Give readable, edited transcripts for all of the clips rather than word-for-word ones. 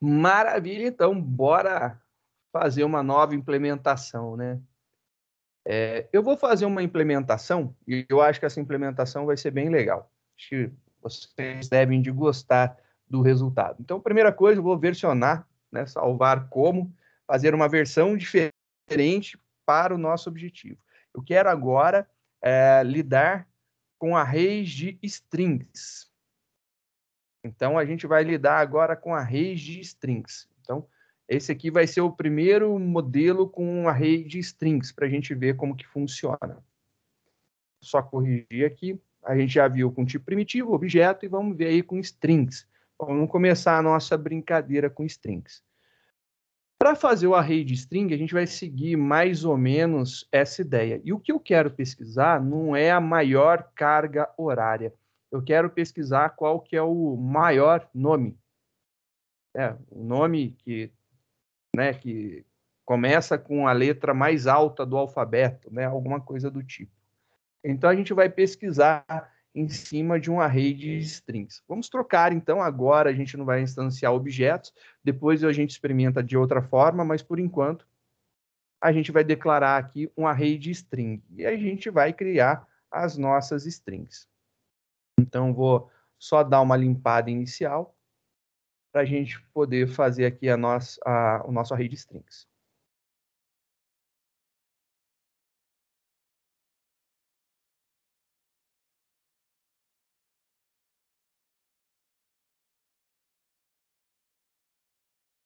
Maravilha, então, bora fazer uma nova implementação, né? Eu vou fazer uma implementação e eu acho que essa implementação vai ser bem legal. Acho que vocês devem de gostar do resultado. Então, primeira coisa, eu vou versionar, né, salvar como, fazer uma versão diferente para o nosso objetivo. Eu quero agora lidar com arrays de strings. Então, a gente vai lidar agora com arrays de strings. Então, esse aqui vai ser o primeiro modelo com um array de strings, para a gente ver como que funciona. Só corrigir aqui. A gente já viu com tipo primitivo, objeto, e vamos ver aí com strings. Vamos começar a nossa brincadeira com strings. Para fazer o array de string, a gente vai seguir mais ou menos essa ideia. E o que eu quero pesquisar não é a maior carga horária. Eu quero pesquisar qual que é o maior nome. O nome que começa com a letra mais alta do alfabeto, né? Alguma coisa do tipo. Então, a gente vai pesquisar em cima de um array de strings. Vamos trocar, então, agora a gente não vai instanciar objetos, depois a gente experimenta de outra forma, mas, por enquanto, a gente vai declarar aqui um array de string, e a gente vai criar as nossas strings. Então, vou só dar uma limpada inicial, para a gente poder fazer aqui o nosso array de strings.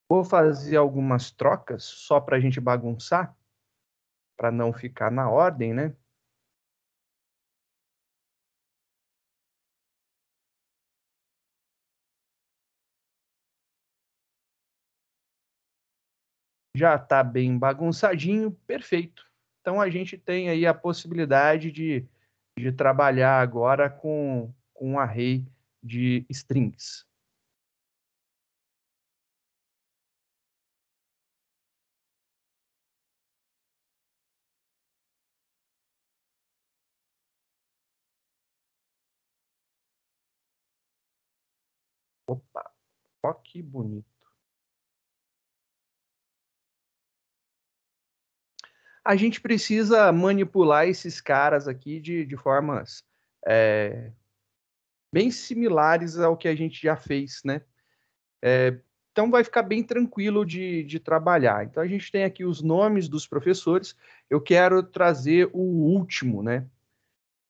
Vou fazer algumas trocas só para a gente bagunçar, para não ficar na ordem, né? Já está bem bagunçadinho, perfeito. Então a gente tem aí a possibilidade de trabalhar agora com um array de strings. Opa, ó que bonito. A gente precisa manipular esses caras aqui de formas bem similares ao que a gente já fez, né? Então vai ficar bem tranquilo de trabalhar. Então a gente tem aqui os nomes dos professores. Eu quero trazer o último, né?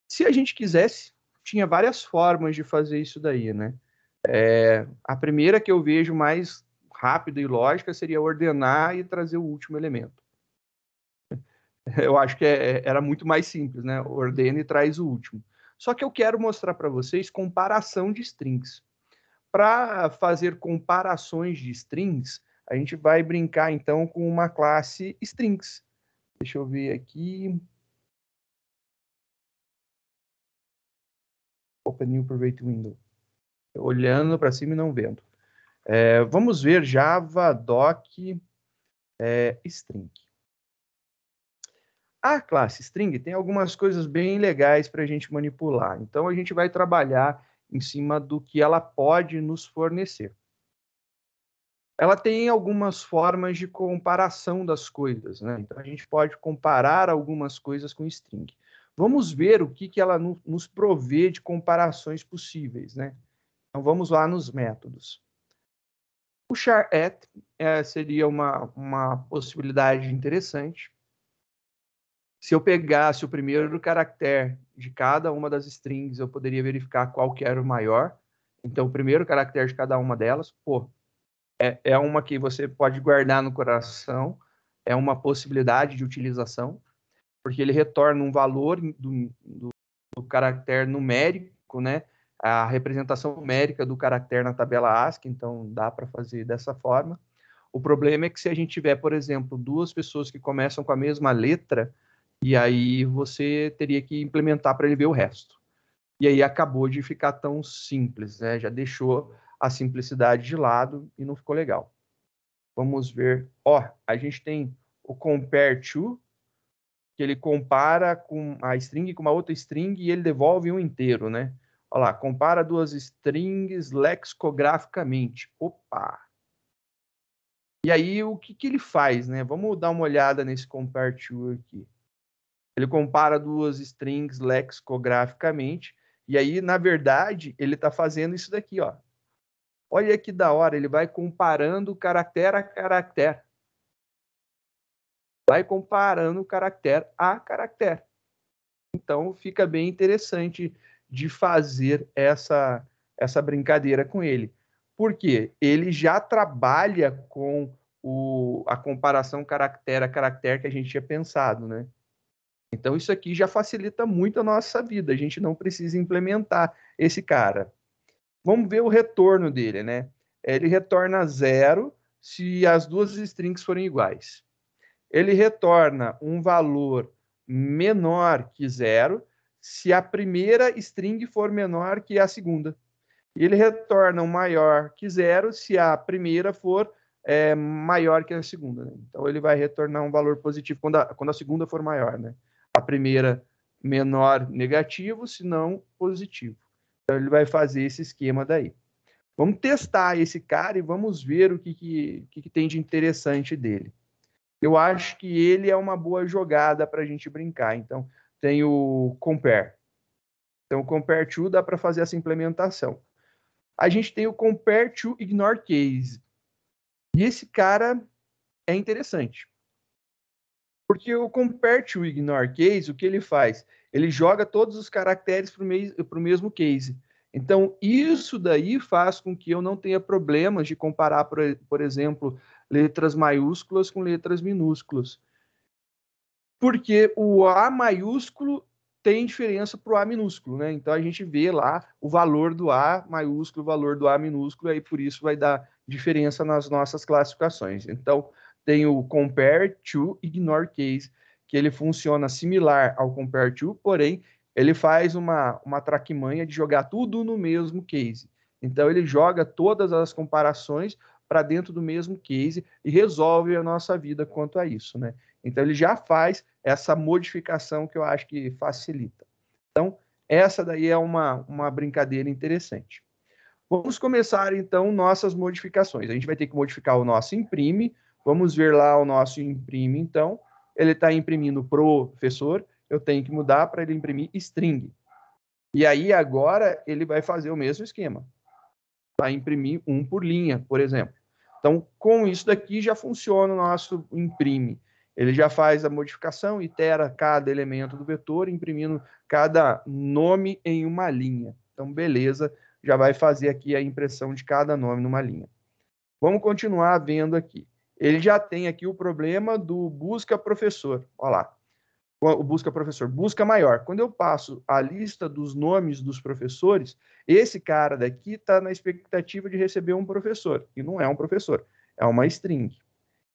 Se a gente quisesse, tinha várias formas de fazer isso daí, né? A primeira que eu vejo mais rápida e lógica seria ordenar e trazer o último elemento. Eu acho que era muito mais simples, né? Ordena e traz o último. Só que eu quero mostrar para vocês comparação de strings. Para fazer comparações de strings, a gente vai brincar então com uma classe strings. Deixa eu ver aqui. Open New Private Window. Olhando para cima e não vendo. Vamos ver Java Doc String. A classe String tem algumas coisas bem legais para a gente manipular. Então, a gente vai trabalhar em cima do que ela pode nos fornecer. Ela tem algumas formas de comparação das coisas, né? Então, a gente pode comparar algumas coisas com string. Vamos ver o que ela nos provê de comparações possíveis, né? Então, vamos lá nos métodos. O char@at seria uma possibilidade interessante. Se eu pegasse o primeiro caractere de cada uma das strings, eu poderia verificar qual que era o maior. Então, o primeiro caractere de cada uma delas, é uma que você pode guardar no coração, é uma possibilidade de utilização, porque ele retorna um valor do caractere numérico, né? A representação numérica do caractere na tabela ASCII, então dá para fazer dessa forma. O problema é que se a gente tiver, por exemplo, duas pessoas que começam com a mesma letra, e aí você teria que implementar para ele ver o resto. E aí acabou de ficar tão simples, né? Já deixou a simplicidade de lado e não ficou legal. Vamos ver. A gente tem o compare to, que ele compara com a string com uma outra string e ele devolve um inteiro, né? Olha lá, compara duas strings lexicograficamente. Opa! E aí, o que ele faz, né? Vamos dar uma olhada nesse compare to aqui. Ele compara duas strings lexicograficamente, e aí, na verdade, ele está fazendo isso daqui, ó. Olha que da hora, ele vai comparando caractere a caractere. Vai comparando caractere a caractere. Então, fica bem interessante de fazer essa brincadeira com ele. Por quê? Ele já trabalha com a comparação caractere a caractere que a gente tinha pensado, né? Então, isso aqui já facilita muito a nossa vida. A gente não precisa implementar esse cara. Vamos ver o retorno dele, né? Ele retorna 0 se as duas strings forem iguais. Ele retorna um valor menor que 0 se a primeira string for menor que a segunda. E ele retorna um maior que 0 se a primeira for maior que a segunda. Né? Então, ele vai retornar um valor positivo quando a segunda for maior. Né? A primeira menor negativo, se não positivo. Então, ele vai fazer esse esquema daí. Vamos testar esse cara e vamos ver o que tem de interessante dele. Eu acho que ele é uma boa jogada para a gente brincar. Então, tem o compare. Então, o compare to dá para fazer essa implementação. A gente tem o compare to ignore case. E esse cara é interessante. Porque o compare to ignore case, o que ele faz? Ele joga todos os caracteres para o mesmo case. Então, isso daí faz com que eu não tenha problemas de comparar, por exemplo, letras maiúsculas com letras minúsculas. Porque o A maiúsculo tem diferença para o A minúsculo, né? Então a gente vê lá o valor do A maiúsculo, o valor do A minúsculo, e aí por isso vai dar diferença nas nossas classificações. Então tem o compare to ignore case, que ele funciona similar ao compare to, porém ele faz uma traquimanha de jogar tudo no mesmo case. Então ele joga todas as comparações para dentro do mesmo case e resolve a nossa vida quanto a isso, né? Então, ele já faz essa modificação que eu acho que facilita. Então, essa daí é uma brincadeira interessante. Vamos começar, então, nossas modificações. A gente vai ter que modificar o nosso imprime. Vamos ver lá o nosso imprime, então. Ele está imprimindo professor. Eu tenho que mudar para ele imprimir string. E aí, agora, ele vai fazer o mesmo esquema. Vai imprimir um por linha, por exemplo. Então, com isso daqui já funciona o nosso imprime. Ele já faz a modificação, itera cada elemento do vetor, imprimindo cada nome em uma linha. Então, beleza, já vai fazer aqui a impressão de cada nome numa linha. Vamos continuar vendo aqui. Ele já tem aqui o problema do busca professor. Olha lá. O busca professor, busca maior. Quando eu passo a lista dos nomes dos professores, esse cara daqui está na expectativa de receber um professor, e não é um professor, é uma string.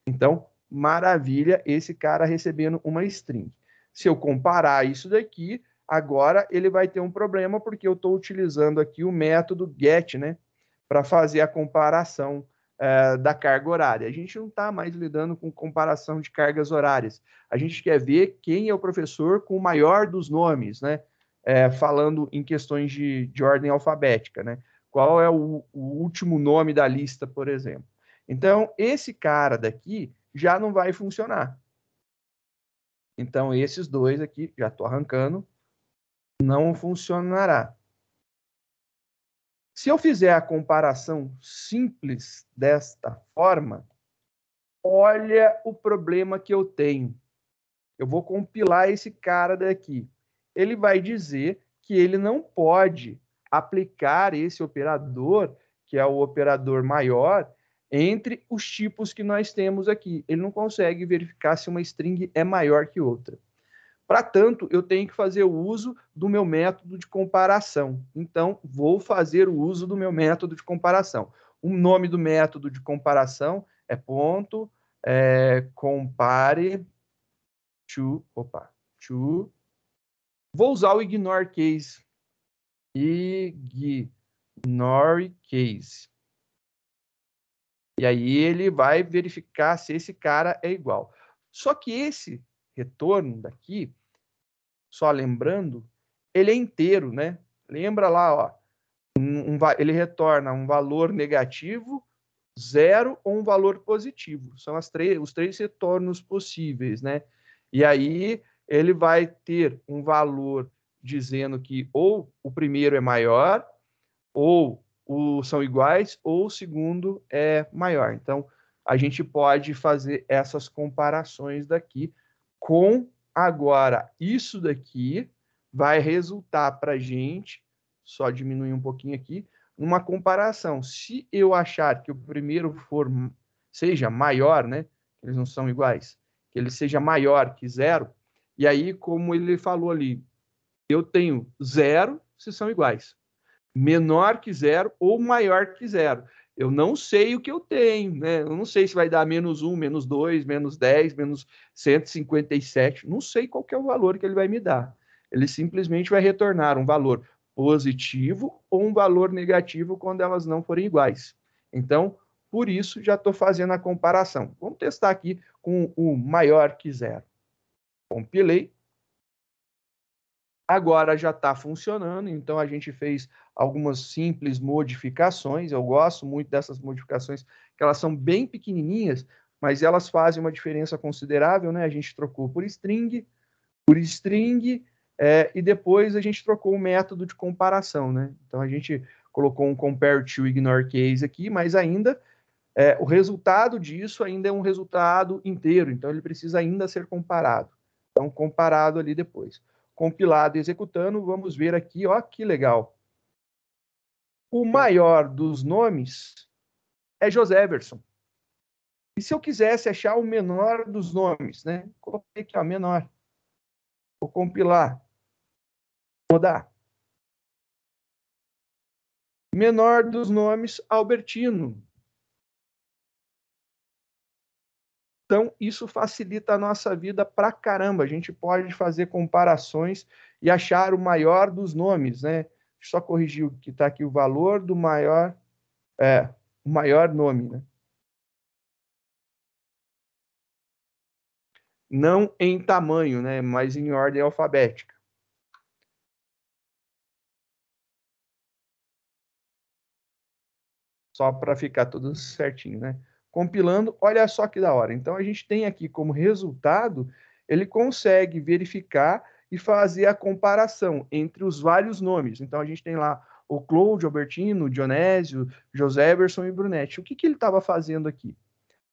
Então, maravilha, esse cara recebendo uma string. Se eu comparar isso daqui, agora ele vai ter um problema, porque eu estou utilizando aqui o método get, né, para fazer a comparação da carga horária. A gente não está mais lidando com comparação de cargas horárias. A gente quer ver quem é o professor com o maior dos nomes, né? Falando em questões de ordem alfabética, né? Qual é o último nome da lista, por exemplo. Então, esse cara daqui já não vai funcionar. Então, esses dois aqui, já estou arrancando, não funcionará. Se eu fizer a comparação simples desta forma, olha o problema que eu tenho. Eu vou compilar esse cara daqui. Ele vai dizer que ele não pode aplicar esse operador, que é o operador maior, entre os tipos que nós temos aqui. Ele não consegue verificar se uma string é maior que outra. Para tanto, eu tenho que fazer o uso do meu método de comparação. Então, vou fazer o uso do meu método de comparação. O nome do método de comparação é ponto compare to, vou usar o ignore case. Ignore case. E aí ele vai verificar se esse cara é igual. Só que esse retorno daqui, só lembrando, ele é inteiro, né? Lembra lá, ó, ele retorna um valor negativo, zero ou um valor positivo. São os três retornos possíveis, né? E aí ele vai ter um valor dizendo que ou o primeiro é maior, ou são iguais, ou o segundo é maior. Então, a gente pode fazer essas comparações daqui com agora. Isso daqui vai resultar para a gente, só diminuir um pouquinho aqui, uma comparação. Se eu achar que o primeiro seja maior, né? Eles não são iguais, que ele seja maior que zero, e aí, como ele falou ali, eu tenho zero se são iguais, menor que zero ou maior que zero. Eu não sei o que eu tenho, né? Eu não sei se vai dar menos 1, menos 2, menos 10, menos 157. Não sei qual que é o valor que ele vai me dar. Ele simplesmente vai retornar um valor positivo ou um valor negativo quando elas não forem iguais. Então, por isso, já estou fazendo a comparação. Vamos testar aqui com o maior que zero. Compilei. Agora já está funcionando, então a gente fez algumas simples modificações. Eu gosto muito dessas modificações, que elas são bem pequenininhas, mas elas fazem uma diferença considerável, né? A gente trocou por string, e depois a gente trocou o método de comparação, né? Então a gente colocou um compare to ignore case aqui, mas ainda o resultado disso ainda é um resultado inteiro, então ele precisa ainda ser comparado. Então, comparado ali depois. Compilado e executando, vamos ver aqui, ó, que legal. O maior dos nomes é Joséverson. E se eu quisesse achar o menor dos nomes, né? Coloquei aqui, ó, menor. Vou compilar. Rodar. Menor dos nomes, Albertino. Então, isso facilita a nossa vida pra caramba. A gente pode fazer comparações e achar o maior dos nomes, né? Só corrigir o que está aqui, o valor do maior, o maior nome, né? Não em tamanho, né? Mas em ordem alfabética. Só para ficar tudo certinho, né? Compilando, olha só que da hora. Então, a gente tem aqui como resultado, ele consegue verificar e fazer a comparação entre os vários nomes. Então, a gente tem lá o Claude, Albertino, Dionésio, Joséverson e Brunetti. O que, que ele estava fazendo aqui?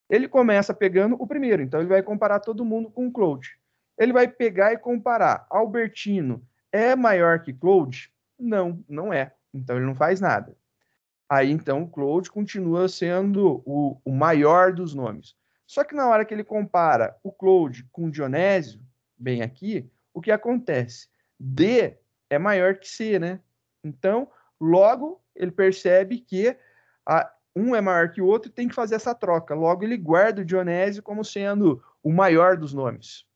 Ele começa pegando o primeiro, então ele vai comparar todo mundo com o Claude. Ele vai pegar e comparar. Albertino é maior que Claude? Não, não é. Então ele não faz nada. Aí então o Claude continua sendo o maior dos nomes. Só que na hora que ele compara o Claude com o Dionésio, bem aqui, o que acontece? D é maior que C, né? Então, logo ele percebe que um é maior que o outro e tem que fazer essa troca. Logo ele guarda o Dionésio como sendo o maior dos nomes.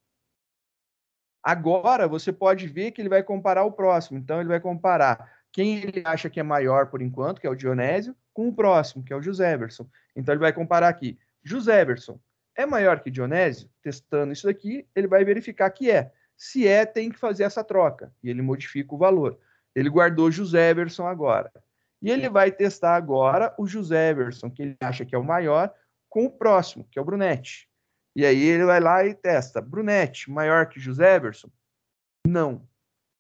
Agora você pode ver que ele vai comparar o próximo. Então ele vai comparar quem ele acha que é maior por enquanto, que é o Dionésio, com o próximo, que é o Joséverson. Então ele vai comparar aqui. Joséverson é maior que Dionésio? Testando isso daqui, ele vai verificar que é. Se é, tem que fazer essa troca. E ele modifica o valor. Ele guardou Joséverson agora. E ele vai testar agora o Joséverson, que ele acha que é o maior, com o próximo, que é o Brunetti. E aí ele vai lá e testa. Brunetti, maior que Joséverson? Não,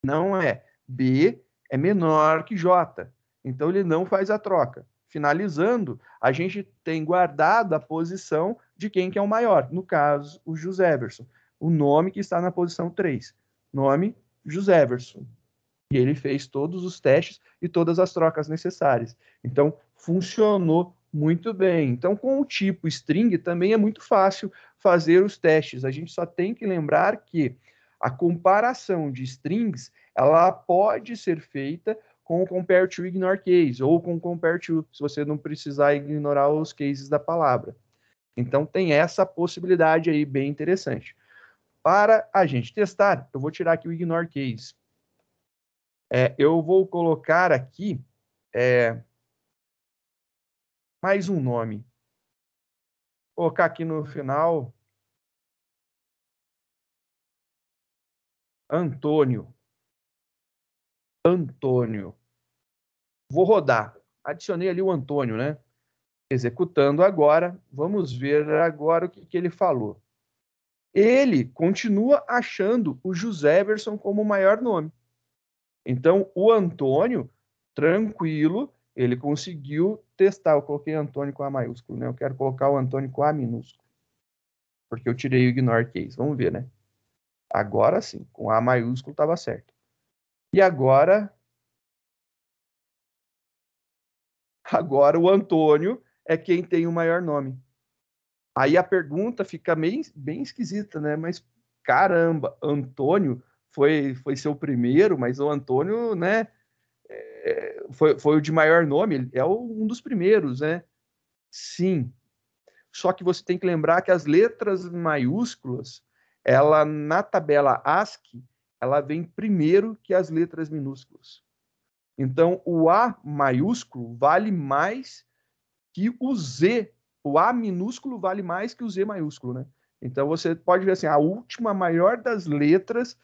não é. B é menor que J. Então ele não faz a troca. Finalizando, a gente tem guardado a posição de quem que é o maior. No caso, o Joséverson. O nome que está na posição 3. Nome, Joséverson. E ele fez todos os testes e todas as trocas necessárias. Então, funcionou muito bem. Então, com o tipo string, também é muito fácil fazer os testes. A gente só tem que lembrar que a comparação de strings, ela pode ser feita com o compare to ignore case, ou com o compare to, se você não precisar ignorar os cases da palavra. Então, tem essa possibilidade aí bem interessante. Para a gente testar, eu vou tirar aqui o ignore case. Eu vou colocar aqui mais um nome. Vou colocar aqui no final Antônio. Antônio. Vou rodar. Adicionei ali o Antônio, né? Executando agora, vamos ver agora o que ele falou. Ele continua achando o Joséverson como o maior nome. Então, o Antônio, tranquilo, ele conseguiu testar. Eu coloquei Antônio com A maiúsculo, né? Eu quero colocar o Antônio com A minúsculo, porque eu tirei o ignore case. Vamos ver, né? Agora sim, com A maiúsculo estava certo. E agora o Antônio é quem tem o maior nome. Aí a pergunta fica bem esquisita, né? Mas caramba, Antônio foi seu primeiro, mas o Antônio, né? Foi o de maior nome, ele é um dos primeiros, né? Sim. Só que você tem que lembrar que as letras maiúsculas, ela na tabela ASCII, ela vem primeiro que as letras minúsculas. Então, o A maiúsculo vale mais que o Z. O A minúsculo vale mais que o Z maiúsculo, né? Então, você pode ver assim, a última maior das letras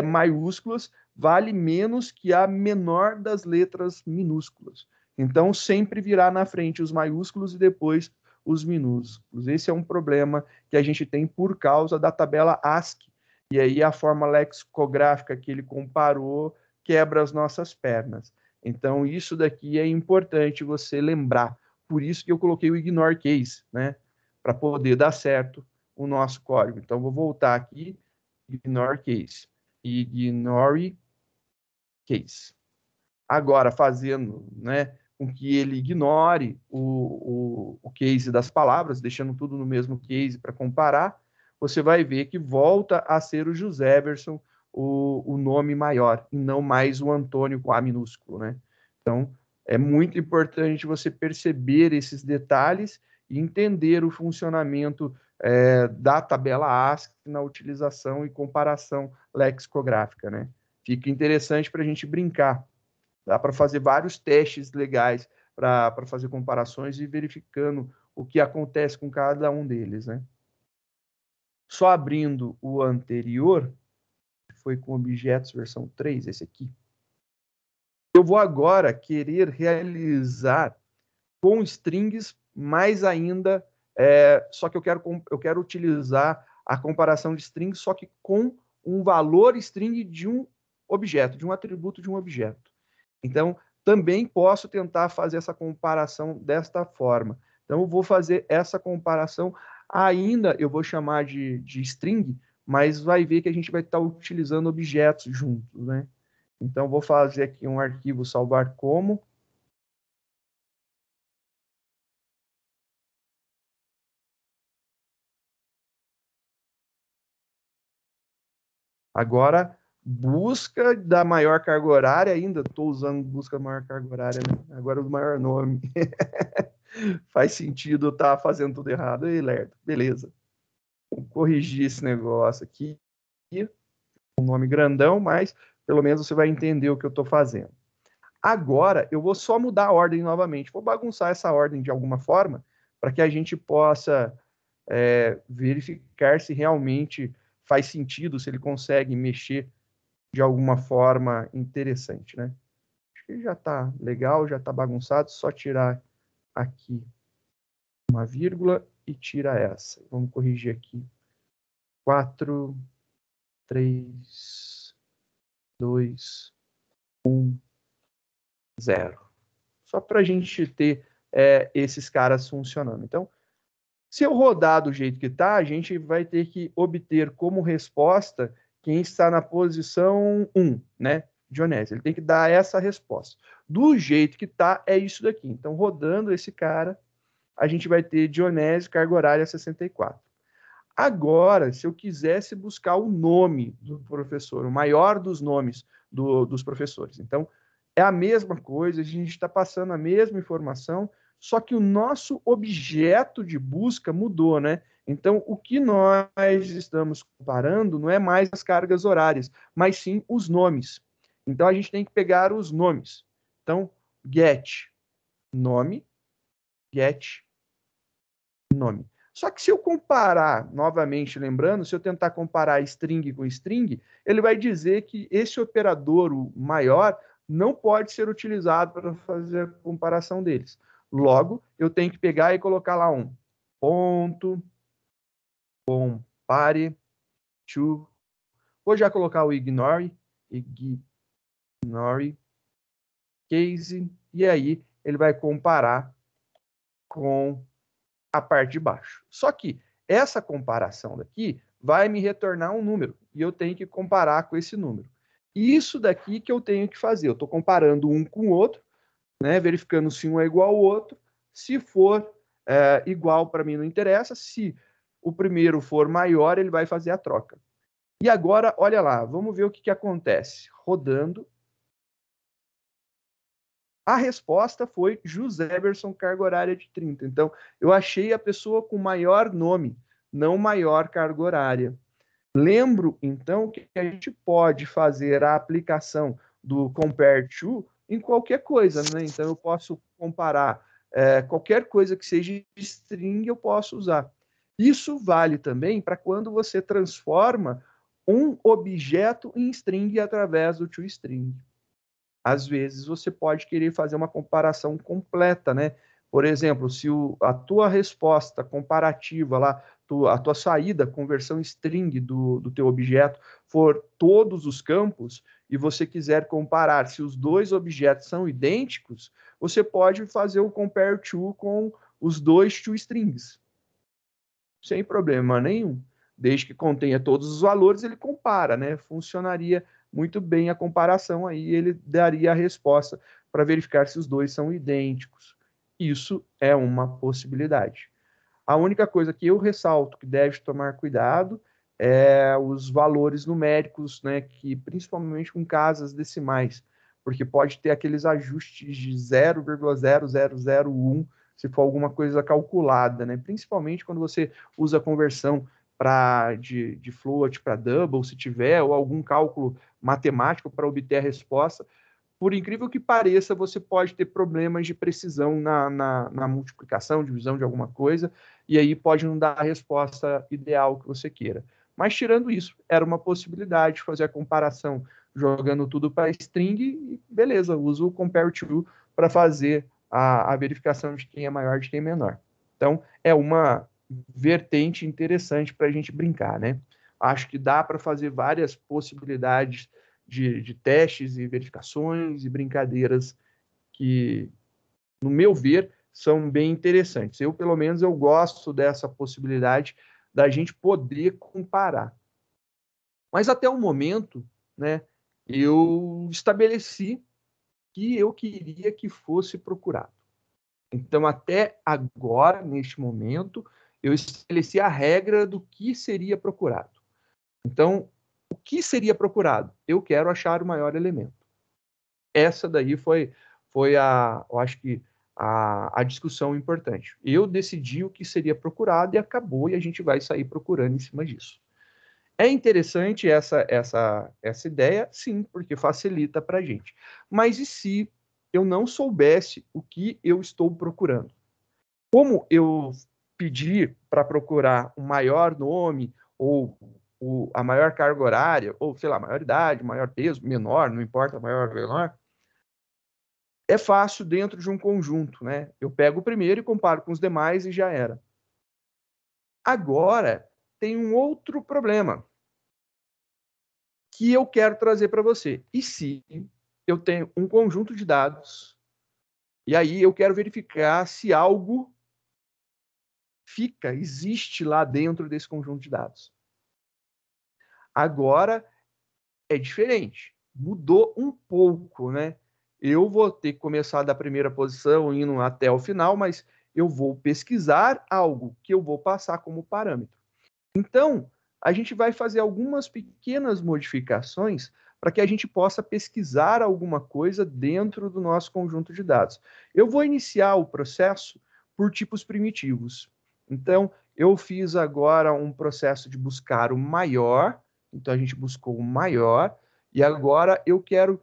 maiúsculas vale menos que a menor das letras minúsculas. Então, sempre virá na frente os maiúsculos e depois os minúsculos. Esse é um problema que a gente tem por causa da tabela ASCII. E aí a forma lexicográfica que ele comparou quebra as nossas pernas. Então, isso daqui é importante você lembrar. Por isso que eu coloquei o ignore case, né? Para poder dar certo o nosso código. Então, vou voltar aqui, ignore case. Ignore case. Agora, fazendo, né, com que ele ignore o case das palavras, deixando tudo no mesmo case para comparar, você vai ver que volta a ser o Joséverson o nome maior, e não mais o Antônio com A minúsculo, né? Então, é muito importante você perceber esses detalhes e entender o funcionamento da tabela ASCII na utilização e comparação lexicográfica, né? Fica interessante para a gente brincar. Dá para fazer vários testes legais para fazer comparações e verificando o que acontece com cada um deles, né? Só abrindo o anterior, que foi com objetos versão 3, esse aqui. Eu vou agora querer realizar com strings mais ainda, só que eu quero utilizar a comparação de strings, só que com um valor string de um objeto, de um atributo de um objeto. Então, também posso tentar fazer essa comparação desta forma. Então, eu vou fazer essa comparação, ainda eu vou chamar de string, mas vai ver que a gente vai estar utilizando objetos juntos, né? Então, vou fazer aqui um arquivo salvar como. Agora, busca da maior carga horária, ainda estou usando busca da maior carga horária, né? Agora o maior nome. Faz sentido eu estar fazendo tudo errado. Aí, Lerdo, beleza. Vou corrigir esse negócio aqui. Um nome grandão, mas pelo menos você vai entender o que eu estou fazendo. Agora, eu vou só mudar a ordem novamente. Vou bagunçar essa ordem de alguma forma, para que a gente possa verificar se realmente faz sentido, se ele consegue mexer de alguma forma interessante, né? Acho que já está legal, já está bagunçado, só tirar aqui uma vírgula e tira essa. Vamos corrigir aqui. 4, 3, 2, 1, 0. Só para a gente ter esses caras funcionando. Então, se eu rodar do jeito que está, a gente vai ter que obter como resposta quem está na posição 1, né? Dionésio. Ele tem que dar essa resposta. Do jeito que está, é isso daqui. Então, rodando esse cara, a gente vai ter Dionésio, carga horária 64. Agora, se eu quisesse buscar o nome do professor, o maior dos nomes dos professores. Então, é a mesma coisa, a gente está passando a mesma informação, só que o nosso objeto de busca mudou, né? Então, o que nós estamos comparando não é mais as cargas horárias, mas sim os nomes. Então, a gente tem que pegar os nomes. Então, get, nome, get, nome. Só que se eu comparar, novamente lembrando, se eu tentar comparar string com string, ele vai dizer que esse operador, o maior, não pode ser utilizado para fazer a comparação deles. Logo, eu tenho que pegar e colocar lá um ponto, compare to. Vou já colocar o ignore case, e aí ele vai comparar com a parte de baixo. Só que essa comparação daqui vai me retornar um número, e eu tenho que comparar com esse número. Isso daqui que eu tenho que fazer. Eu estou comparando um com o outro, né, verificando se um é igual ao outro. Se for igual, para mim não interessa. Se o primeiro for maior, ele vai fazer a troca. E agora, olha lá, vamos ver o que acontece. Rodando. A resposta foi José Everson, carga horária de 30. Então, eu achei a pessoa com maior nome, não maior carga horária. Lembro, então, que a gente pode fazer a aplicação do compare to em qualquer coisa, né? Então, eu posso comparar qualquer coisa que seja string, eu posso usar. Isso vale também para quando você transforma um objeto em string através do toString. Às vezes, você pode querer fazer uma comparação completa, né? Por exemplo, se a tua resposta comparativa lá, a tua saída, conversão string do teu objeto for todos os campos, e você quiser comparar se os dois objetos são idênticos, você pode fazer o compare to com os dois toStrings. Sem problema nenhum. Desde que contenha todos os valores, ele compara, né? Funcionaria muito bem a comparação, aí ele daria a resposta para verificar se os dois são idênticos. Isso é uma possibilidade. A única coisa que eu ressalto que deve tomar cuidado é os valores numéricos, né, que principalmente com casas decimais, porque pode ter aqueles ajustes de 0,0001 se for alguma coisa calculada, né? Principalmente quando você usa a conversão de float para double, se tiver, ou algum cálculo matemático para obter a resposta. Por incrível que pareça, você pode ter problemas de precisão na multiplicação, divisão de alguma coisa, e aí pode não dar a resposta ideal que você queira. Mas, tirando isso, era uma possibilidade fazer a comparação jogando tudo para string e beleza, uso o compare to para fazer a verificação de quem é maior de quem é menor. Então, é uma vertente interessante para a gente brincar, né? Acho que dá para fazer várias possibilidades de testes e verificações e brincadeiras que, no meu ver, são bem interessantes. Eu, pelo menos, eu gosto dessa possibilidade da gente poder comparar. Mas até o momento, né, eu estabeleci que eu queria que fosse procurado. Então, até agora, neste momento, eu estabeleci a regra do que seria procurado. Então, o que seria procurado? Eu quero achar o maior elemento. Essa daí foi eu acho que a discussão importante. Eu decidi o que seria procurado e acabou, e a gente vai sair procurando em cima disso. É interessante essa ideia, sim, porque facilita para a gente. Mas e se eu não soubesse o que eu estou procurando? Como eu pedi para procurar um maior nome, ou a maior carga horária, ou, sei lá, maior idade, maior peso, menor, não importa, maior ou menor, é fácil dentro de um conjunto, né? Eu pego o primeiro e comparo com os demais e já era. Agora, tem um outro problema que eu quero trazer para você. E se eu tenho um conjunto de dados, e aí eu quero verificar se algo existe lá dentro desse conjunto de dados. Agora é diferente, mudou um pouco, né? Eu vou ter que começar da primeira posição, indo até o final, mas eu vou pesquisar algo que eu vou passar como parâmetro. Então, a gente vai fazer algumas pequenas modificações para que a gente possa pesquisar alguma coisa dentro do nosso conjunto de dados. Eu vou iniciar o processo por tipos primitivos. Então, eu fiz agora um processo de buscar o maior, então a gente buscou o maior, e agora eu quero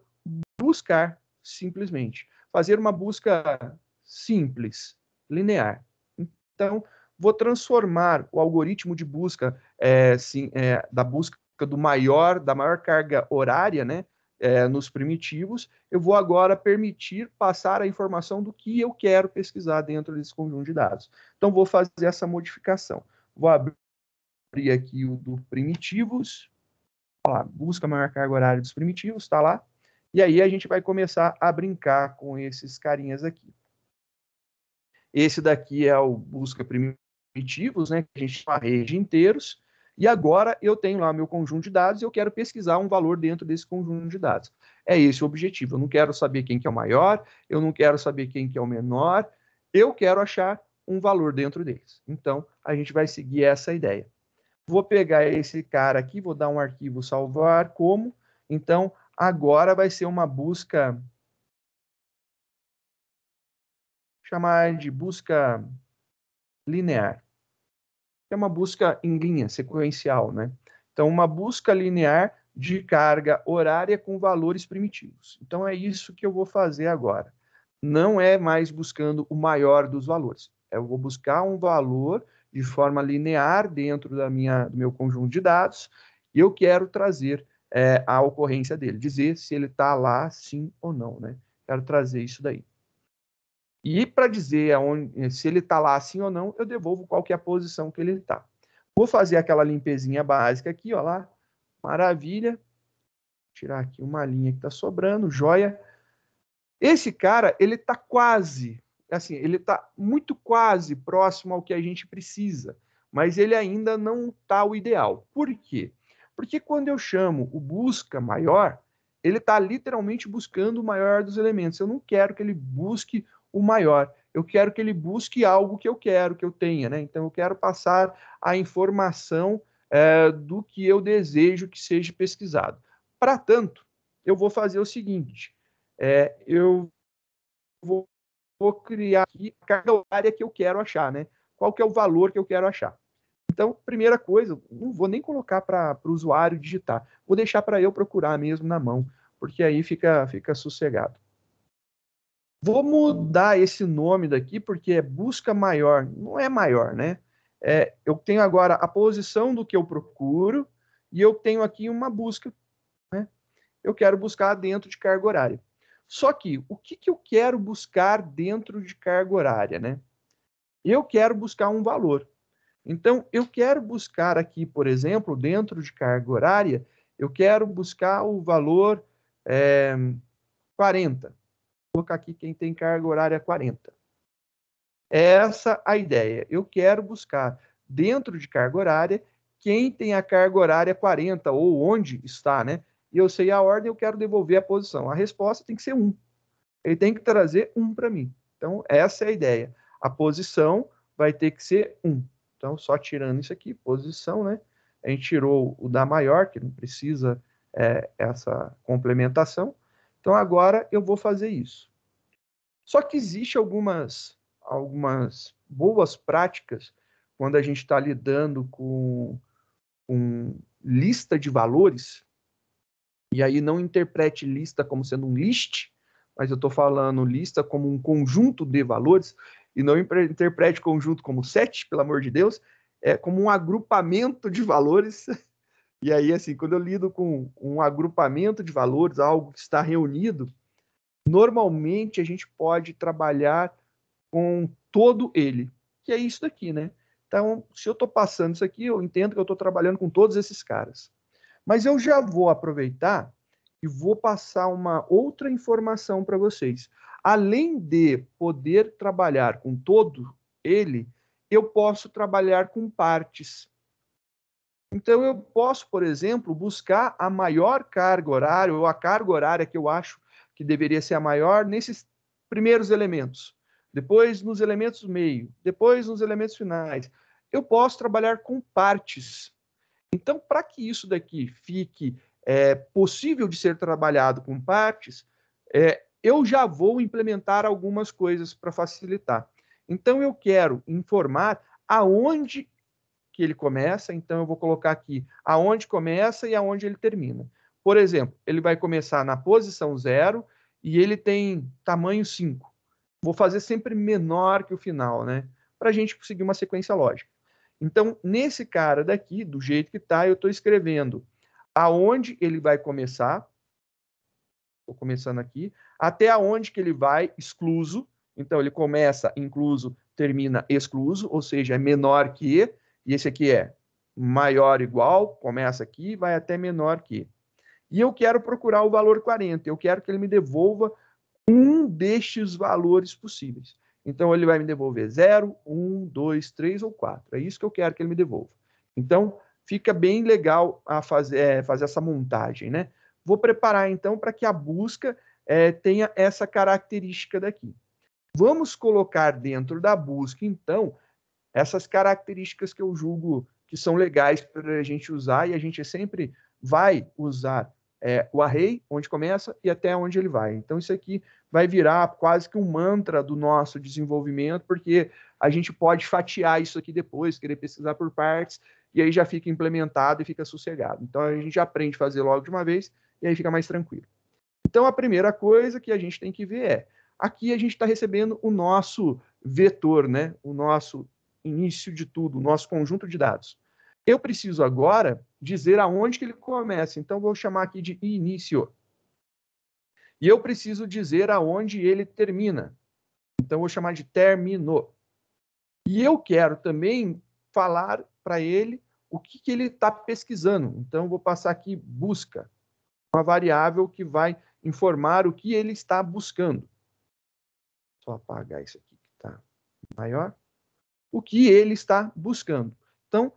buscar simplesmente. Fazer uma busca simples, linear. Então, vou transformar o algoritmo de busca da busca da maior carga horária, né, nos primitivos, eu vou agora permitir passar a informação do que eu quero pesquisar dentro desse conjunto de dados. Então, vou fazer essa modificação. Vou abrir aqui o do primitivos, lá, busca maior carga horária dos primitivos, está lá, e aí a gente vai começar a brincar com esses carinhas aqui. Esse daqui é o busca primitivos, né, que a gente chama rede inteiros, e agora eu tenho lá meu conjunto de dados e eu quero pesquisar um valor dentro desse conjunto de dados. É esse o objetivo. Eu não quero saber quem que é o maior, eu não quero saber quem que é o menor, eu quero achar um valor dentro deles. Então, a gente vai seguir essa ideia. Vou pegar esse cara aqui, vou dar um arquivo salvar como. Então, agora vai ser uma busca, chamar de busca linear. É uma busca em linha, sequencial, né? Então, uma busca linear de carga horária com valores primitivos. Então, é isso que eu vou fazer agora. Não é mais buscando o maior dos valores. Eu vou buscar um valor de forma linear dentro do meu conjunto de dados e eu quero trazer a ocorrência dele, dizer se ele está lá, sim ou não, né? Quero trazer isso daí. E para dizer se ele está lá sim ou não, eu devolvo qual que é a posição que ele está. Vou fazer aquela limpezinha básica aqui, ó lá. Maravilha. Tirar aqui uma linha que está sobrando, joia. Esse cara, ele está quase, assim, ele está muito quase próximo ao que a gente precisa, mas ele ainda não está o ideal. Por quê? Porque quando eu chamo o busca maior, ele está literalmente buscando o maior dos elementos. Eu não quero que ele busque o maior. Eu quero que ele busque algo que eu quero que eu tenha, né? Então eu quero passar a informação do que eu desejo que seja pesquisado. Para tanto, eu vou fazer o seguinte: eu vou criar aqui a carga horária que eu quero achar, né? Qual que é o valor que eu quero achar? Então, primeira coisa, não vou nem colocar para o usuário digitar, vou deixar para eu procurar mesmo na mão, porque aí fica sossegado. Vou mudar esse nome daqui porque é busca maior, não é maior, né? Eu tenho agora a posição do que eu procuro e eu tenho aqui uma busca, né? Eu quero buscar dentro de carga horária. Só que, o que eu quero buscar dentro de carga horária, né? Eu quero buscar um valor. Então, eu quero buscar aqui, por exemplo, dentro de carga horária, eu quero buscar o valor 40. Vou colocar aqui quem tem carga horária 40. Essa a ideia. Eu quero buscar dentro de carga horária quem tem a carga horária 40 ou onde está, né? E eu sei a ordem, eu quero devolver a posição. A resposta tem que ser 1. Ele tem que trazer 1 para mim. Então, essa é a ideia. A posição vai ter que ser 1. Então, só tirando isso aqui, posição, né? A gente tirou o da maior, que não precisa essa complementação. Então, agora eu vou fazer isso. Só que existe algumas boas práticas quando a gente está lidando com lista de valores, e aí não interprete lista como sendo um list, mas eu estou falando lista como um conjunto de valores, e não interprete conjunto como set, pelo amor de Deus, como um agrupamento de valores. E aí, assim, quando eu lido com um agrupamento de valores, algo que está reunido, normalmente a gente pode trabalhar com todo ele, que é isso daqui, né? Então, se eu estou passando isso aqui, eu entendo que eu estou trabalhando com todos esses caras. Mas eu já vou aproveitar e vou passar uma outra informação para vocês. Além de poder trabalhar com todo ele, eu posso trabalhar com partes. Então, eu posso, por exemplo, buscar a maior carga horária, ou a carga horária que eu acho que deveria ser a maior, nesses primeiros elementos. Depois nos elementos meio, depois nos elementos finais. Eu posso trabalhar com partes. Então, para que isso daqui fique possível de ser trabalhado com partes, eu já vou implementar algumas coisas para facilitar. Então, eu quero informar aonde que ele começa, então eu vou colocar aqui aonde começa e aonde ele termina. Por exemplo, ele vai começar na posição 0 e ele tem tamanho 5. Vou fazer sempre menor que o final, né? Para a gente conseguir uma sequência lógica. Então, nesse cara daqui, do jeito que está, eu estou escrevendo aonde ele vai começar, Estou começando aqui. Até onde que ele vai? Excluso. Então, ele começa incluso, termina excluso, ou seja, é menor que, e esse aqui é maior igual, começa aqui, vai até menor que. E eu quero procurar o valor 40, eu quero que ele me devolva um destes valores possíveis. Então, ele vai me devolver 0, 1, 2, 3 ou 4. É isso que eu quero que ele me devolva. Então, fica bem legal a fazer essa montagem, né? Vou preparar, então, para que a busca tenha essa característica daqui. Vamos colocar dentro da busca, então, essas características que eu julgo que são legais para a gente usar, e a gente sempre vai usar o array, onde começa e até onde ele vai. Então, isso aqui vai virar quase que um mantra do nosso desenvolvimento, porque a gente pode fatiar isso aqui depois, querer pesquisar por partes, e aí já fica implementado e fica sossegado. Então, a gente aprende a fazer logo de uma vez, e aí fica mais tranquilo. Então, a primeira coisa que a gente tem que ver aqui a gente está recebendo o nosso vetor, né? O nosso início de tudo, o nosso conjunto de dados. Eu preciso agora dizer aonde que ele começa, então vou chamar aqui de início. E eu preciso dizer aonde ele termina, então vou chamar de término. E eu quero também falar para ele o que ele está pesquisando, então vou passar aqui busca, uma variável que vai informar o que ele está buscando. Só apagar isso aqui que está maior. O que ele está buscando. Então,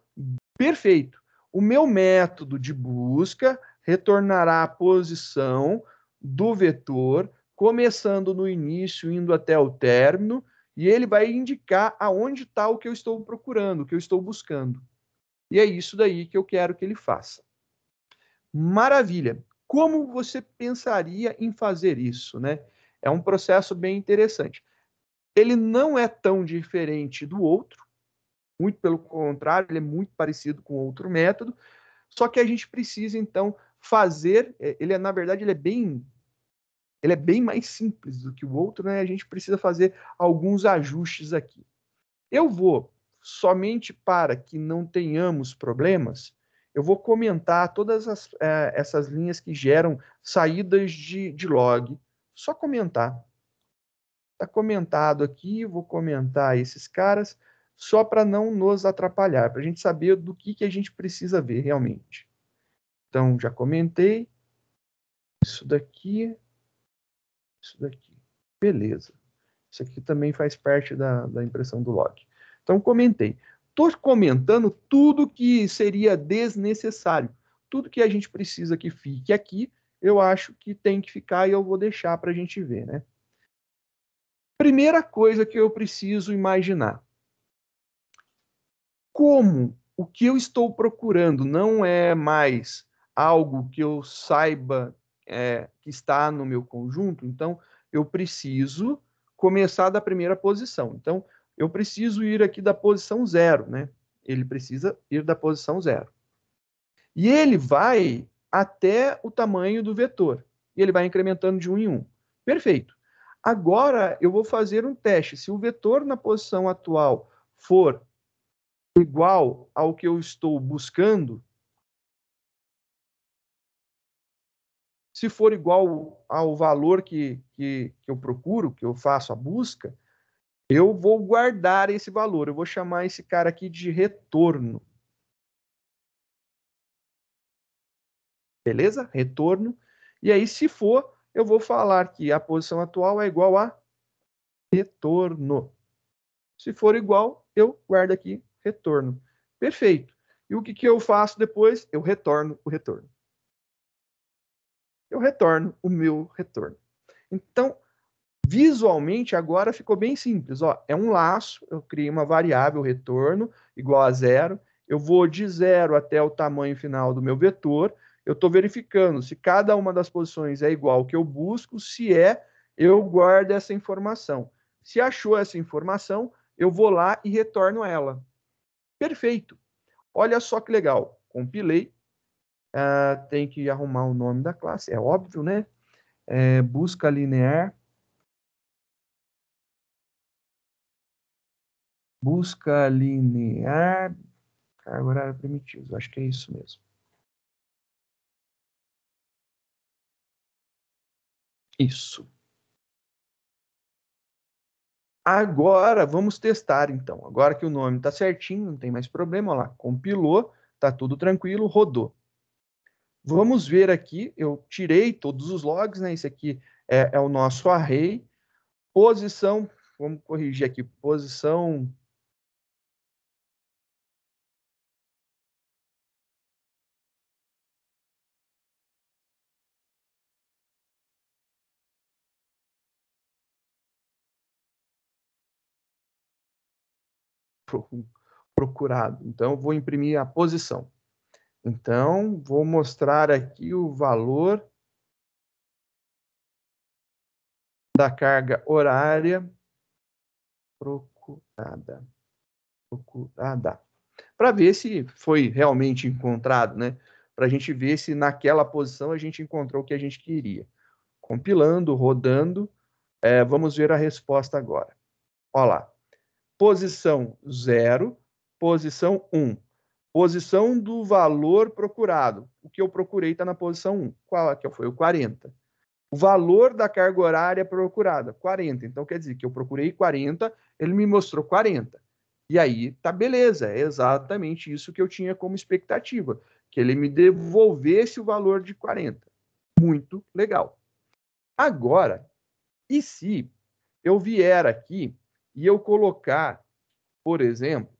perfeito. O meu método de busca retornará a posição do vetor, começando no início, indo até o término, e ele vai indicar aonde está o que eu estou procurando, o que eu estou buscando. E é isso daí que eu quero que ele faça. Maravilha. Como você pensaria em fazer isso, né? É um processo bem interessante. Ele não é tão diferente do outro, muito pelo contrário, ele é muito parecido com outro método, só que a gente precisa, então, fazer, na verdade, ele é bem mais simples do que o outro, né? A gente precisa fazer alguns ajustes aqui. Eu vou, somente para que não tenhamos problemas, eu vou comentar todas essas linhas que geram saídas de log. Só comentar. Está comentado aqui, vou comentar esses caras, só para não nos atrapalhar, para a gente saber do que a gente precisa ver realmente. Então, já comentei. Isso daqui. Isso daqui. Beleza. Isso aqui também faz parte da impressão do log. Então, comentei. Estou comentando tudo que seria desnecessário. Tudo que a gente precisa que fique aqui, eu acho que tem que ficar e eu vou deixar para a gente ver, né? Primeira coisa que eu preciso imaginar. Como o que eu estou procurando não é mais algo que eu saiba que está no meu conjunto, então eu preciso começar da primeira posição. Então, eu preciso ir aqui da posição 0, né? Ele precisa ir da posição 0. E ele vai até o tamanho do vetor. E ele vai incrementando de 1 em 1. Perfeito. Agora, eu vou fazer um teste. Se o vetor na posição atual for igual ao que eu estou buscando, se for igual ao valor que eu procuro, que eu faço a busca, eu vou guardar esse valor. Eu vou chamar esse cara aqui de retorno. Beleza? Retorno. E aí, se for, eu vou falar que a posição atual é igual a retorno. Se for igual, eu guardo aqui retorno. Perfeito. E o que eu faço depois? Eu retorno o retorno. Eu retorno o meu retorno. Então, visualmente, agora ficou bem simples. Ó, é um laço, eu criei uma variável retorno igual a 0. Eu vou de 0 até o tamanho final do meu vetor. Eu estou verificando se cada uma das posições é igual ao que eu busco. Se é, eu guardo essa informação. Se achou essa informação, eu vou lá e retorno ela. Perfeito. Olha só que legal. Compilei. Tem que arrumar o nome da classe, é óbvio, né? Busca linear. Busca linear. Carga horária primitiva. Acho que é isso mesmo. Isso. Agora, vamos testar, então. Agora que o nome está certinho, não tem mais problema. Olha lá, compilou, está tudo tranquilo, rodou. Vamos ver aqui, eu tirei todos os logs, né? Esse aqui é o nosso array. Posição, vamos corrigir aqui, posição... procurado. Então, eu vou imprimir a posição. Então, vou mostrar aqui o valor da carga horária procurada. Para ver se foi realmente encontrado, né? Para a gente ver se naquela posição a gente encontrou o que a gente queria. Compilando, rodando, vamos ver a resposta agora. Olha lá. Posição 0, posição 1. Posição do valor procurado. O que eu procurei está na posição 1. Qual que foi? O 40. O valor da carga horária procurada, 40. Então, quer dizer que eu procurei 40, ele me mostrou 40. E aí, tá beleza, é exatamente isso que eu tinha como expectativa, que ele me devolvesse o valor de 40. Muito legal. Agora, e se eu vier aqui e eu colocar, por exemplo,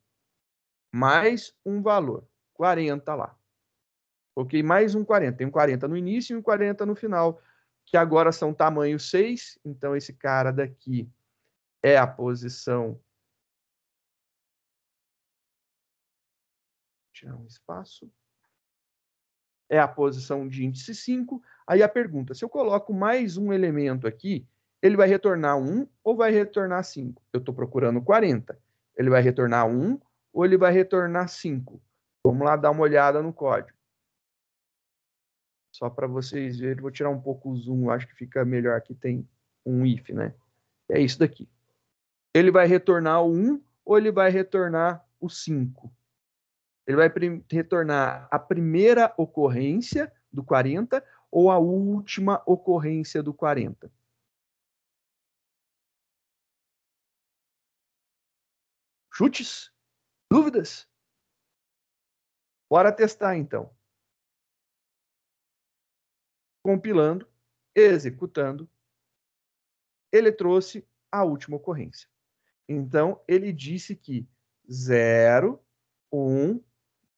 mais um valor, 40 lá. Coloquei mais um 40. Tem um 40 no início e um 40 no final, que agora são tamanho 6. Então, esse cara daqui é a posição... Tirar um espaço. É a posição de índice 5. Aí a pergunta, se eu coloco mais um elemento aqui, ele vai retornar 1 ou vai retornar 5? Eu estou procurando 40. Ele vai retornar 1 ou ele vai retornar 5? Vamos lá dar uma olhada no código. Só para vocês verem, vou tirar um pouco o zoom, acho que fica melhor. Aqui tem um if, né? É isso daqui. Ele vai retornar o 1 ou ele vai retornar o 5? Ele vai retornar a primeira ocorrência do 40 ou a última ocorrência do 40? Chutes? Dúvidas? Bora testar, então. Compilando, executando, ele trouxe a última ocorrência. Então, ele disse que 0, 1,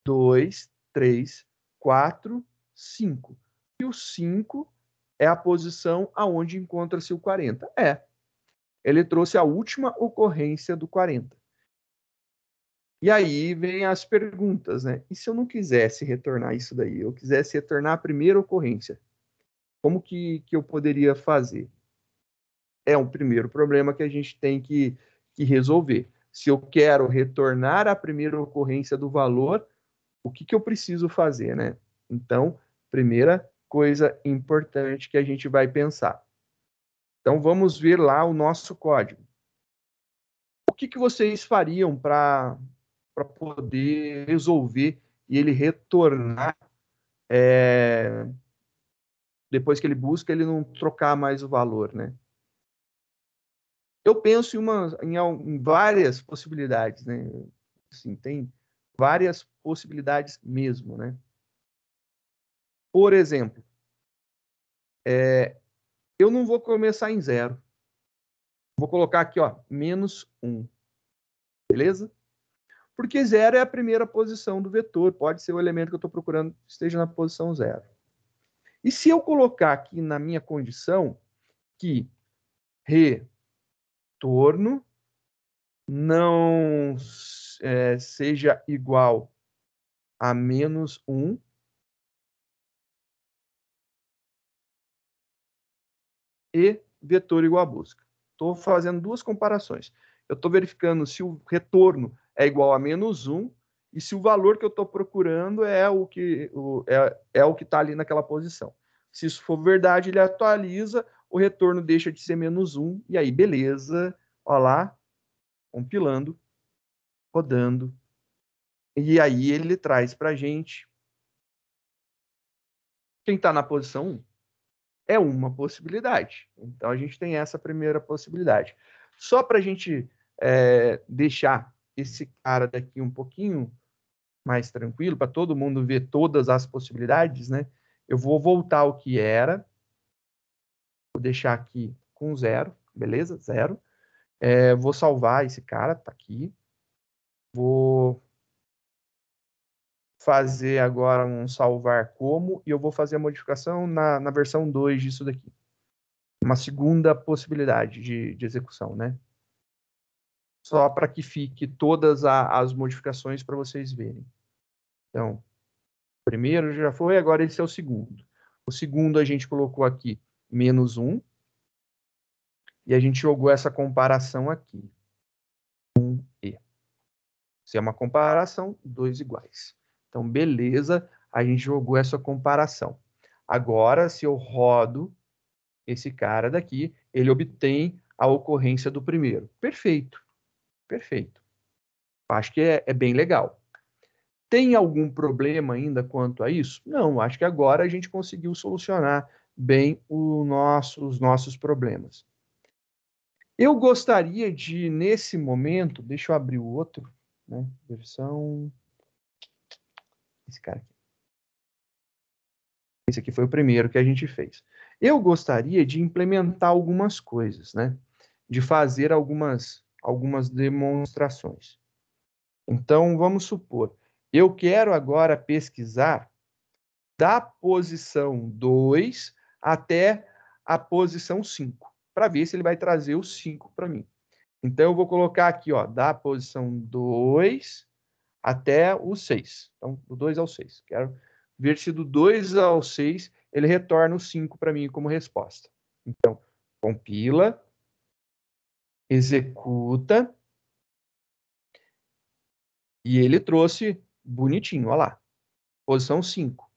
2, 3, 4, 5. E o 5 é a posição aonde encontra-se o 40. Ele trouxe a última ocorrência do 40. E aí vem as perguntas, né? E se eu não quisesse retornar isso daí? Eu quisesse retornar a primeira ocorrência? Como que eu poderia fazer? É um primeiro problema que a gente tem que resolver. Se eu quero retornar a primeira ocorrência do valor, o que eu preciso fazer, né? Então, primeira coisa importante que a gente vai pensar. Então, vamos ver lá o nosso código. O que vocês fariam para poder resolver e ele retornar, depois que ele busca, ele não trocar mais o valor, né? Eu penso em várias possibilidades, né? Assim, tem várias possibilidades mesmo, né? Por exemplo, eu não vou começar em 0. Vou colocar aqui, ó, menos 1. Beleza? Porque 0 é a primeira posição do vetor. Pode ser o elemento que eu estou procurando que esteja na posição 0. E se eu colocar aqui na minha condição que retorno não seja igual a menos 1, e vetor igual a busca. Estou fazendo duas comparações. Eu estou verificando se o retorno é igual a menos 1 e se o valor que eu estou procurando é o que está ali naquela posição. Se isso for verdade, ele atualiza, o retorno deixa de ser menos 1, e aí, beleza, olha lá, compilando, rodando, e aí ele traz para a gente quem está na posição 1. É uma possibilidade. Então, a gente tem essa primeira possibilidade. Só para a gente deixar esse cara daqui um pouquinho mais tranquilo, para todo mundo ver todas as possibilidades, né? Eu vou voltar ao que era. Vou deixar aqui com 0, beleza? 0. Vou salvar esse cara, tá aqui. Vou fazer agora um salvar como, e eu vou fazer a modificação na versão 2 disso daqui. Uma segunda possibilidade de execução, né? Só para que fique todas as modificações para vocês verem. Então, o primeiro já foi, agora esse é o segundo. O segundo a gente colocou aqui -1, e a gente jogou essa comparação aqui. 1e. Se é uma comparação, 2 iguais. Então, beleza, a gente jogou essa comparação. Agora, se eu rodo esse cara daqui, ele obtém a ocorrência do primeiro. Perfeito, perfeito. Acho que é bem legal. Tem algum problema ainda quanto a isso? Não, acho que agora a gente conseguiu solucionar bem os nossos problemas. Eu gostaria de, nesse momento, deixa eu abrir o outro, né? Versão... Esse cara aqui. Esse aqui foi o primeiro que a gente fez. Eu gostaria de implementar algumas coisas, né? De fazer algumas demonstrações. Então, vamos supor, eu quero agora pesquisar da posição 2 até a posição 5, para ver se ele vai trazer o 5 para mim. Então, eu vou colocar aqui, ó, da posição 2 até o 6. Então, do 2 ao 6. Quero ver se do 2 ao 6 ele retorna o 5 para mim como resposta. Então, compila, executa, e ele trouxe bonitinho, olha lá, posição 5.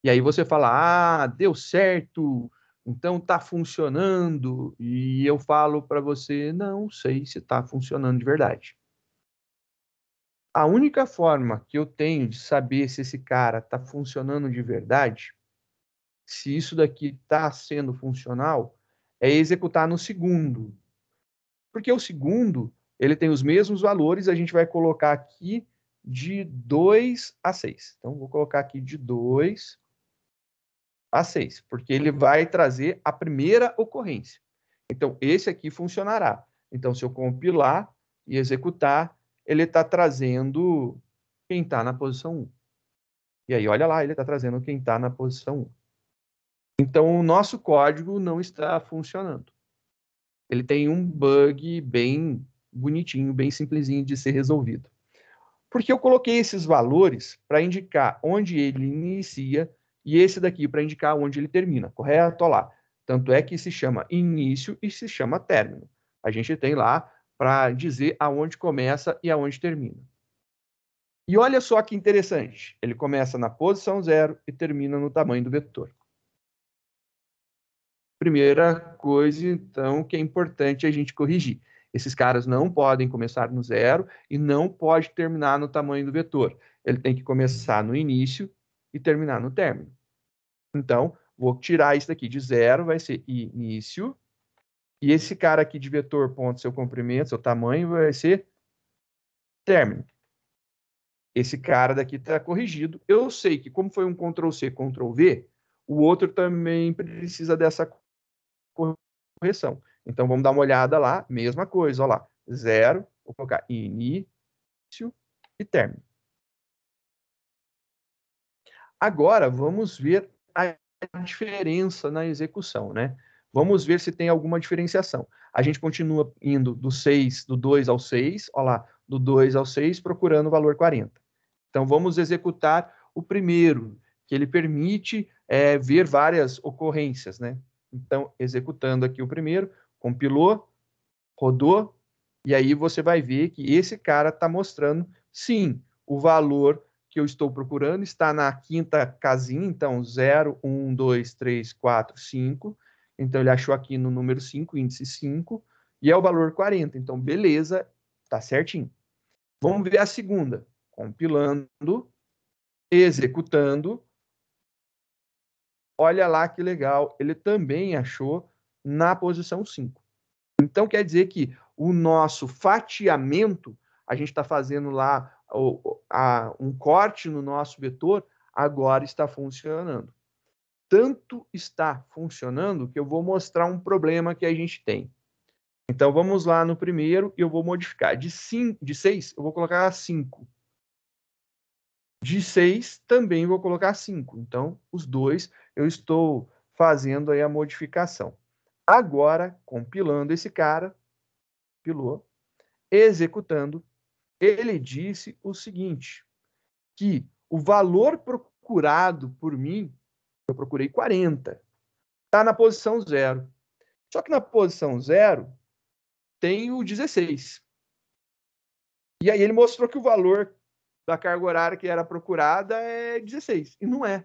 E aí você fala, deu certo, então tá funcionando. E eu falo para você, não sei se tá funcionando de verdade. A única forma que eu tenho de saber se esse cara tá funcionando de verdade, se isso daqui tá sendo funcional, é executar no segundo. Porque o segundo, ele tem os mesmos valores, a gente vai colocar aqui de 2 a 6. Então, vou colocar aqui de 2 a 6, porque ele vai trazer a primeira ocorrência. Então, esse aqui funcionará. Então, se eu compilar e executar, ele está trazendo quem está na posição 1. E aí, olha lá, ele está trazendo quem está na posição 1. Então, o nosso código não está funcionando. Ele tem um bug bem bonitinho, bem simplesinho de ser resolvido. Porque eu coloquei esses valores para indicar onde ele inicia e esse daqui para indicar onde ele termina, correto? Olha lá. Tanto é que se chama início e se chama término. A gente tem lá para dizer aonde começa e aonde termina. E olha só que interessante. Ele começa na posição 0 e termina no tamanho do vetor. Primeira coisa, então, que é importante a gente corrigir. Esses caras não podem começar no 0 e não pode terminar no tamanho do vetor. Ele tem que começar no início e terminar no término. Então, vou tirar isso daqui de 0, vai ser início. E esse cara aqui de vetor, ponto, seu comprimento, seu tamanho, vai ser término. Esse cara daqui está corrigido. Eu sei que, como foi um Ctrl+C, Ctrl+V, o outro também precisa dessa correção. Então, vamos dar uma olhada lá, mesma coisa, olha lá, 0, vou colocar início e término. Agora, vamos ver a diferença na execução, né? Vamos ver se tem alguma diferenciação. A gente continua indo do 6, do 2 ao 6, olha lá, do 2 ao 6, procurando o valor 40. Então, vamos executar o primeiro, que ele permite ver várias ocorrências, né? Então, executando aqui o primeiro, compilou, rodou, e aí você vai ver que esse cara está mostrando, sim, o valor que eu estou procurando está na quinta casinha, então 0, 1, 2, 3, 4, 5. Então, ele achou aqui no número 5, índice 5, e é o valor 40. Então, beleza, tá certinho. Vamos ver a segunda. Compilando, executando, Olha lá que legal, ele também achou na posição 5. Então, quer dizer que o nosso fatiamento, a gente está fazendo lá um corte no nosso vetor, agora está funcionando. Tanto está funcionando que eu vou mostrar um problema que a gente tem. Então, vamos lá no primeiro e eu vou modificar. De 6, eu vou colocar 5. De 6, também vou colocar 5. Então, os dois, eu estou fazendo aí a modificação. Agora, compilando esse cara, compilou, executando, ele disse o seguinte, que o valor procurado por mim, eu procurei 40, está na posição 0. Só que na posição 0 tem o 16. E aí ele mostrou que o valor da carga horária que era procurada é 16, e não é.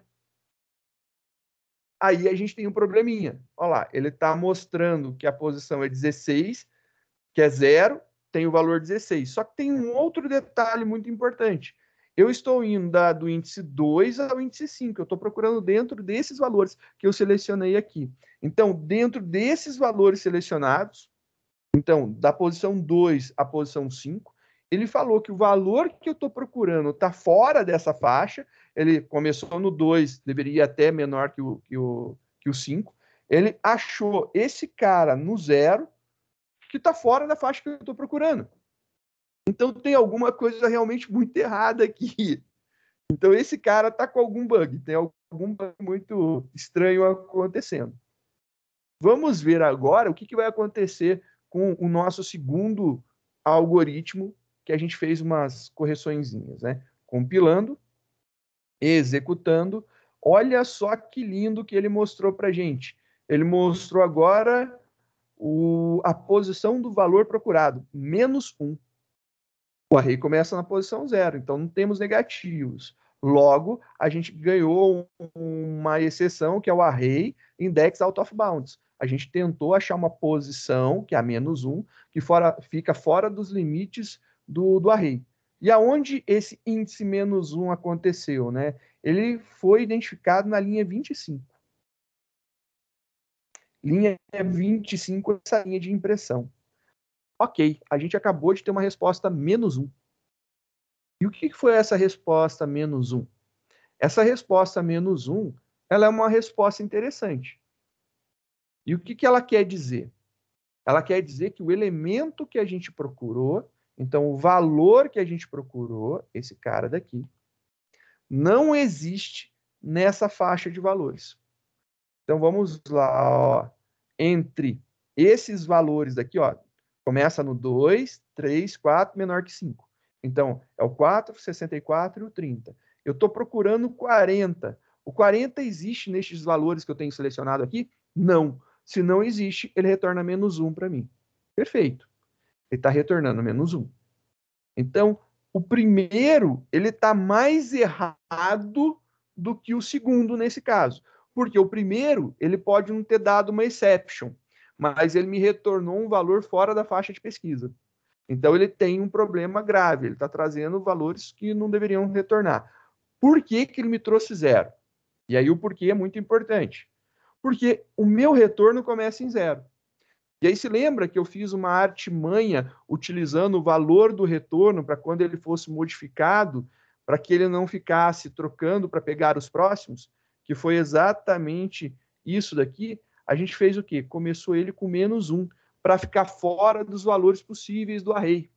Aí a gente tem um probleminha. Olha lá, ele está mostrando que a posição é 16, que é 0, tem o valor 16. Só que tem um outro detalhe muito importante. Eu estou indo do índice 2 ao índice 5. Eu estou procurando dentro desses valores que eu selecionei aqui. Então, dentro desses valores selecionados, então, da posição 2 à posição 5, ele falou que o valor que eu estou procurando está fora dessa faixa. Ele começou no 2, deveria ir até menor que o 5. Ele achou esse cara no 0, que está fora da faixa que eu estou procurando. Então tem alguma coisa realmente muito errada aqui. Então esse cara está com algum bug, tem algum bug muito estranho acontecendo. Vamos ver agora o que vai acontecer com o nosso segundo algoritmo, que a gente fez umas correçõezinhas, né? Compilando, executando. Olha só que lindo que ele mostrou para a gente. Ele mostrou agora a posição do valor procurado, menos 1. O array começa na posição 0, então não temos negativos. Logo, a gente ganhou uma exceção, que é o array index out of bounds. A gente tentou achar uma posição, que é a menos 1, que fica fora dos limites do array. E aonde esse índice menos 1 aconteceu, né? Ele foi identificado na linha 25. Linha 25, essa linha de impressão. Ok, a gente acabou de ter uma resposta menos 1. E o que foi essa resposta menos 1? Essa resposta menos 1, ela é uma resposta interessante. E o que ela quer dizer? Ela quer dizer que o elemento que a gente procurou, então o valor que a gente procurou, esse cara daqui, não existe nessa faixa de valores. Então vamos lá, ó, entre esses valores daqui, ó, começa no 2, 3, 4, menor que 5. Então, é o 4, 64 e o 30. Eu estou procurando 40. O 40 existe nestes valores que eu tenho selecionado aqui? Não. Se não existe, ele retorna menos 1 para mim. Perfeito. Ele está retornando menos 1. Então, o primeiro, ele está mais errado do que o segundo nesse caso. Porque o primeiro, ele pode não ter dado uma exception, mas ele me retornou um valor fora da faixa de pesquisa. Então, ele tem um problema grave, ele está trazendo valores que não deveriam retornar. Por que ele me trouxe 0? E aí o porquê é muito importante. Porque o meu retorno começa em 0. E aí se lembra que eu fiz uma artimanha utilizando o valor do retorno para quando ele fosse modificado, para que ele não ficasse trocando para pegar os próximos? Que foi exatamente isso daqui. A gente fez o quê? Começou ele com menos 1, para ficar fora dos valores possíveis do array.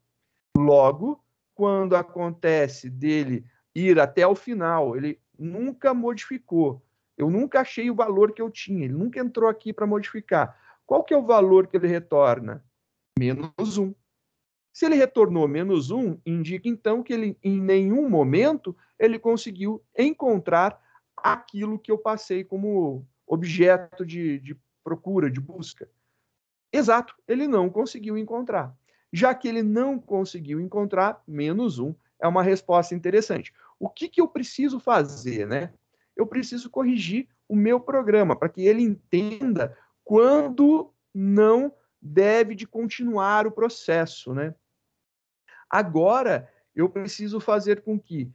Logo, quando acontece dele ir até o final, ele nunca modificou. Eu nunca achei o valor que eu tinha, ele nunca entrou aqui para modificar. Qual que é o valor que ele retorna? Menos 1. Se ele retornou menos 1, indica então que ele, em nenhum momento, ele conseguiu encontrar aquilo que eu passei como objeto de procura, de busca. Exato, ele não conseguiu encontrar. Já que ele não conseguiu encontrar, menos 1 é uma resposta interessante. O que eu preciso fazer, né? Eu preciso corrigir o meu programa para que ele entenda quando não deve de continuar o processo, né? Agora, eu preciso fazer com que,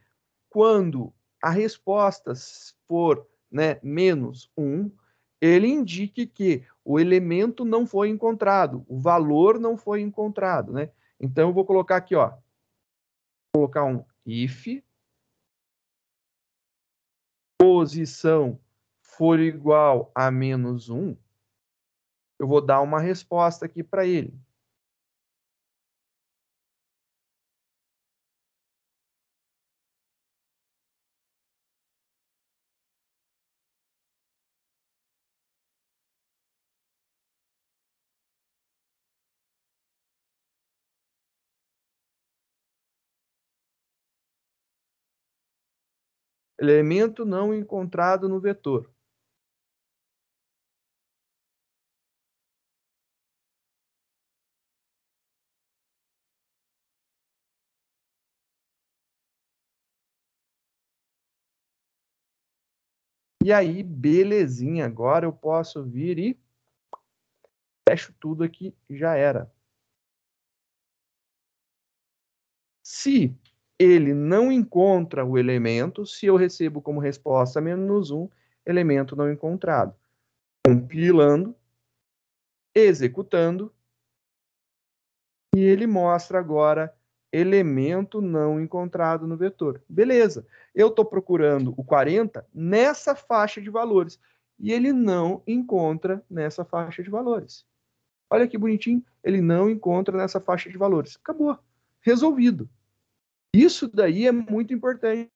quando a resposta for né, menos 1, ele indique que o elemento não foi encontrado, o valor não foi encontrado, né? Então, eu vou colocar aqui, ó, vou colocar um if posição for igual a menos 1, eu vou dar uma resposta aqui para ele. Elemento não encontrado no vetor. E aí, belezinha, agora eu posso vir e fecho tudo aqui, já era. Se ele não encontra o elemento, se eu recebo como resposta menos 1, elemento não encontrado. Compilando, executando, e ele mostra agora elemento não encontrado no vetor. Beleza, eu estou procurando o 40 nessa faixa de valores, e ele não encontra nessa faixa de valores. Olha que bonitinho, ele não encontra nessa faixa de valores. Acabou, resolvido. Isso daí é muito importante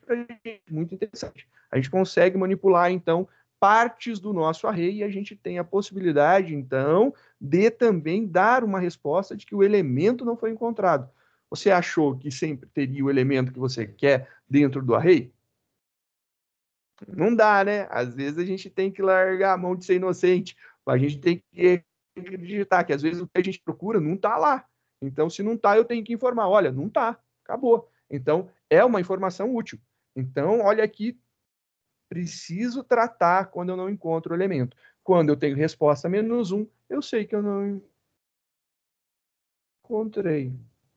para a gente, muito interessante. A gente consegue manipular, então, partes do nosso array e a gente tem a possibilidade, então, de também dar uma resposta de que o elemento não foi encontrado. Você achou que sempre teria o elemento que você quer dentro do array? Não dá, né? Às vezes a gente tem que largar a mão de ser inocente. A gente tem que acreditar que às vezes o que a gente procura não está lá. Então, se não está, eu tenho que informar. Olha, não está, acabou. Então, é uma informação útil. Então, olha aqui, preciso tratar quando eu não encontro o elemento. Quando eu tenho resposta menos 1, eu sei que eu não encontrei,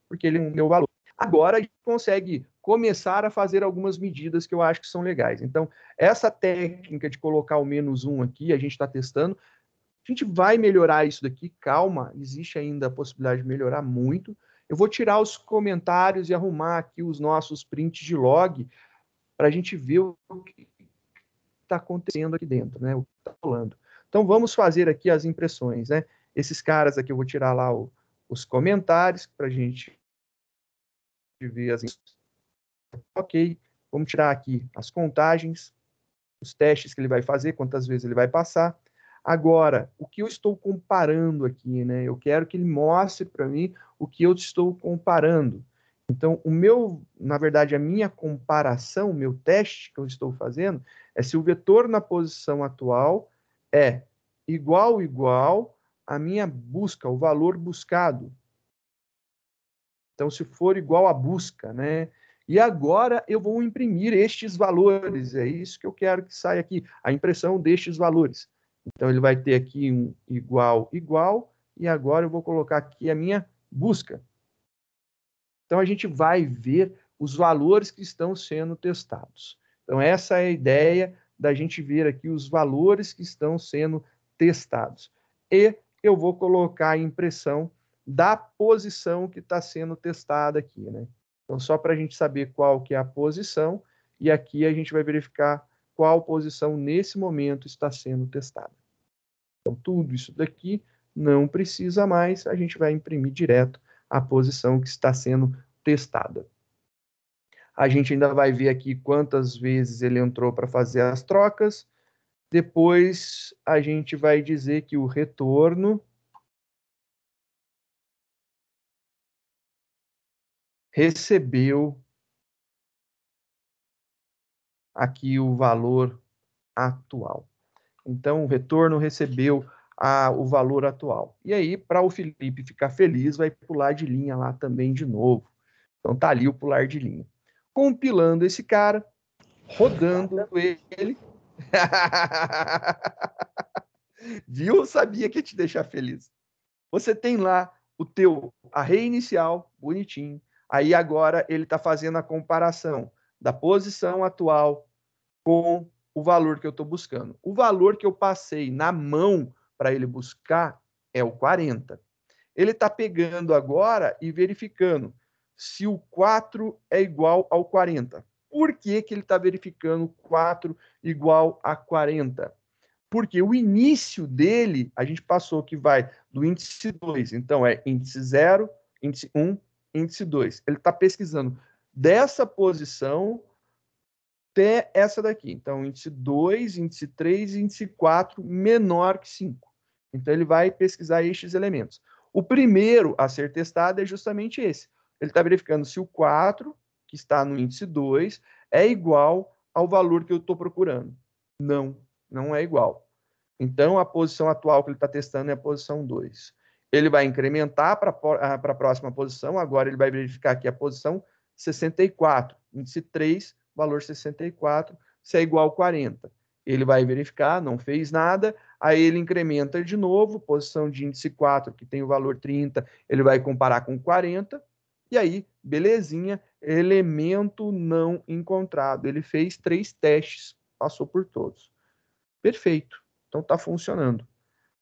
porque ele não deu valor. Agora a gente consegue começar a fazer algumas medidas que eu acho que são legais. Então, essa técnica de colocar o menos 1 aqui, a gente está testando. A gente vai melhorar isso daqui, calma, existe ainda a possibilidade de melhorar muito. Eu vou tirar os comentários e arrumar aqui os nossos prints de log para a gente ver o que está acontecendo aqui dentro, né? O que está rolando. Então vamos fazer aqui as impressões, né? Esses caras aqui eu vou tirar lá os comentários para a gente ver as. Ok, vamos tirar aqui as contagens, os testes que ele vai fazer, quantas vezes ele vai passar. Agora, o que eu estou comparando aqui, né? Eu quero que ele mostre para mim o que eu estou comparando. Então, na verdade, a minha comparação, o meu teste que eu estou fazendo, é se o vetor na posição atual é igual à minha busca, o valor buscado. Então, se for igual à busca, né? E agora eu vou imprimir estes valores, é isso que eu quero que saia aqui, a impressão destes valores. Então, ele vai ter aqui um igual, e agora eu vou colocar aqui a minha busca. Então, a gente vai ver os valores que estão sendo testados. Então, essa é a ideia da gente ver aqui os valores que estão sendo testados. E eu vou colocar a impressão da posição que está sendo testada aqui, né? Então, só para a gente saber qual que é a posição, e aqui a gente vai verificar qual posição nesse momento está sendo testada. Então, tudo isso daqui não precisa mais, a gente vai imprimir direto a posição que está sendo testada. A gente ainda vai ver aqui quantas vezes ele entrou para fazer as trocas. Depois, a gente vai dizer que o retorno recebeu aqui o valor atual. Então, o retorno recebeu o valor atual. E aí, para o Felipe ficar feliz, vai pular de linha lá também de novo. Então, tá ali o pular de linha. Compilando esse cara, rodando ele. Viu? Eu sabia que ia te deixar feliz. Você tem lá o teu array inicial, bonitinho. Aí agora ele está fazendo a comparação da posição atual com o valor que eu estou buscando. O valor que eu passei na mão para ele buscar é o 40. Ele está pegando agora e verificando se o 4 é igual ao 40. Por que ele está verificando 4 igual a 40? Porque o início dele, a gente passou que vai do índice 2. Então, é índice 0, índice 1, índice 2. Ele está pesquisando dessa posição até essa daqui. Então, índice 2, índice 3, índice 4, menor que 5. Então, ele vai pesquisar estes elementos. O primeiro a ser testado é justamente esse. Ele está verificando se o 4, que está no índice 2, é igual ao valor que eu estou procurando. Não, não é igual. Então, a posição atual que ele está testando é a posição 2. Ele vai incrementar para a próxima posição. Agora, ele vai verificar aqui a posição 64. Índice 3, valor 64, se é igual a 40. Ele vai verificar, não fez nada, aí ele incrementa de novo, posição de índice 4, que tem o valor 30, ele vai comparar com 40, e aí, belezinha, elemento não encontrado. Ele fez 3 testes, passou por todos. Perfeito, então está funcionando.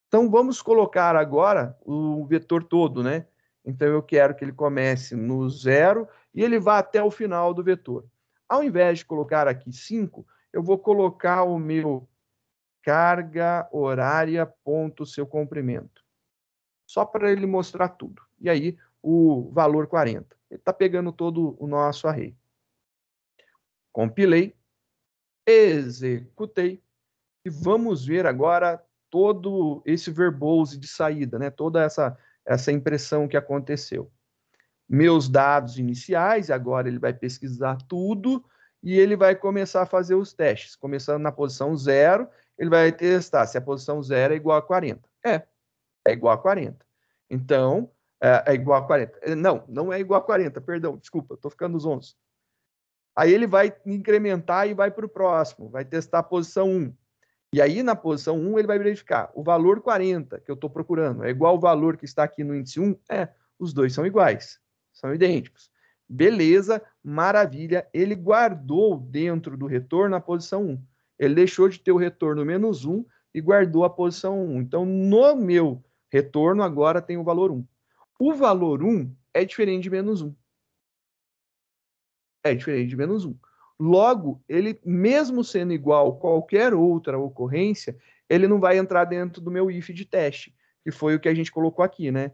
Então, vamos colocar agora o vetor todo, né? Então, eu quero que ele comece no 0 e ele vá até o final do vetor. Ao invés de colocar aqui 5, eu vou colocar o meu carga horária ponto seu comprimento. Só para ele mostrar tudo. E aí, o valor 40. Ele está pegando todo o nosso array. Compilei, executei, e vamos ver agora todo esse verbose de saída, né? Toda essa impressão que aconteceu. Meus dados iniciais, agora ele vai pesquisar tudo e ele vai começar a fazer os testes. Começando na posição 0, ele vai testar se a posição 0 é igual a 40. É igual a 40. Então, é igual a 40. Não, não é igual a 40, perdão, desculpa, estou ficando nos 11. Aí ele vai incrementar e vai para o próximo, vai testar a posição 1. E aí, na posição 1, ele vai verificar o valor 40 que eu estou procurando. É igual ao valor que está aqui no índice 1? Os dois são iguais, são idênticos. Beleza, maravilha. Ele guardou dentro do retorno a posição 1. Ele deixou de ter o retorno menos 1 e guardou a posição 1. Então, no meu retorno, agora tem o valor 1. O valor 1 é diferente de menos 1. É diferente de menos 1. Logo, ele, mesmo sendo igual a qualquer outra ocorrência, ele não vai entrar dentro do meu if de teste, que foi o que a gente colocou aqui, né?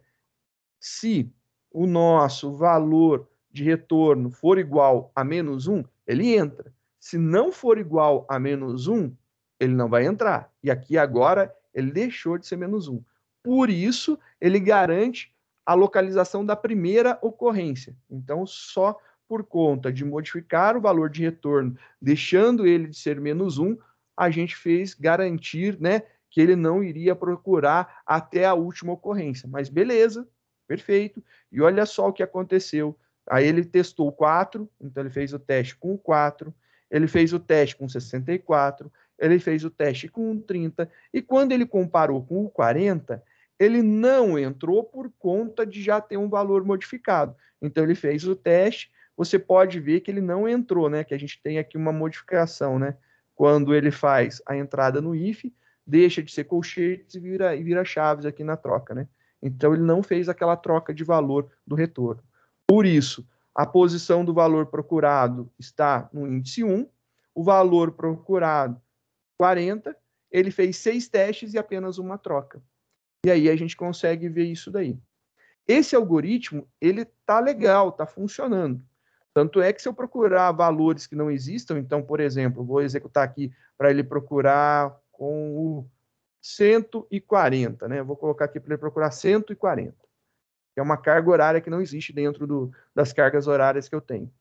Se o nosso valor de retorno for igual a menos 1, ele entra. Se não for igual a menos 1, ele não vai entrar. E aqui agora ele deixou de ser menos 1. Por isso, ele garante a localização da primeira ocorrência. Então, só por conta de modificar o valor de retorno, deixando ele de ser menos 1, a gente fez garantir, né, que ele não iria procurar até a última ocorrência. Mas beleza, perfeito. E olha só o que aconteceu. Aí ele testou o 4, então ele fez o teste com o 4, ele fez o teste com 64, ele fez o teste com 30, e quando ele comparou com o 40, ele não entrou por conta de já ter um valor modificado. Então ele fez o teste, você pode ver que ele não entrou, né? Que a gente tem aqui uma modificação, né? Quando ele faz a entrada no if, deixa de ser colchetes e vira chaves aqui na troca, né? Então ele não fez aquela troca de valor do retorno. Por isso, a posição do valor procurado está no índice 1, o valor procurado 40, ele fez 6 testes e apenas uma troca. E aí a gente consegue ver isso daí. Esse algoritmo, ele tá legal, tá funcionando. Tanto é que se eu procurar valores que não existam, então, por exemplo, vou executar aqui para ele procurar com o 140, né? Eu vou colocar aqui para ele procurar 140, que é uma carga horária que não existe dentro das cargas horárias que eu tenho.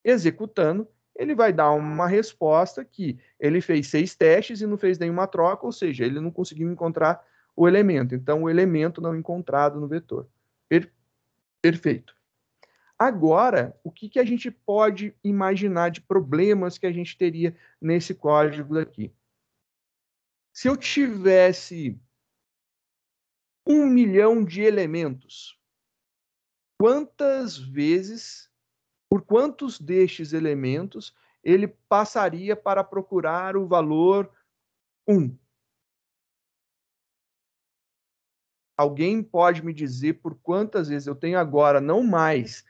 Executando, ele vai dar uma resposta que ele fez 6 testes e não fez nenhuma troca, ou seja, ele não conseguiu encontrar o elemento. Então, o elemento não encontrado no vetor. Perfeito. Agora, o que a gente pode imaginar de problemas que a gente teria nesse código daqui? Se eu tivesse 1 milhão de elementos, quantas vezes, por quantos destes elementos, ele passaria para procurar o valor 1. Alguém pode me dizer por quantas vezes eu tenho agora, não mais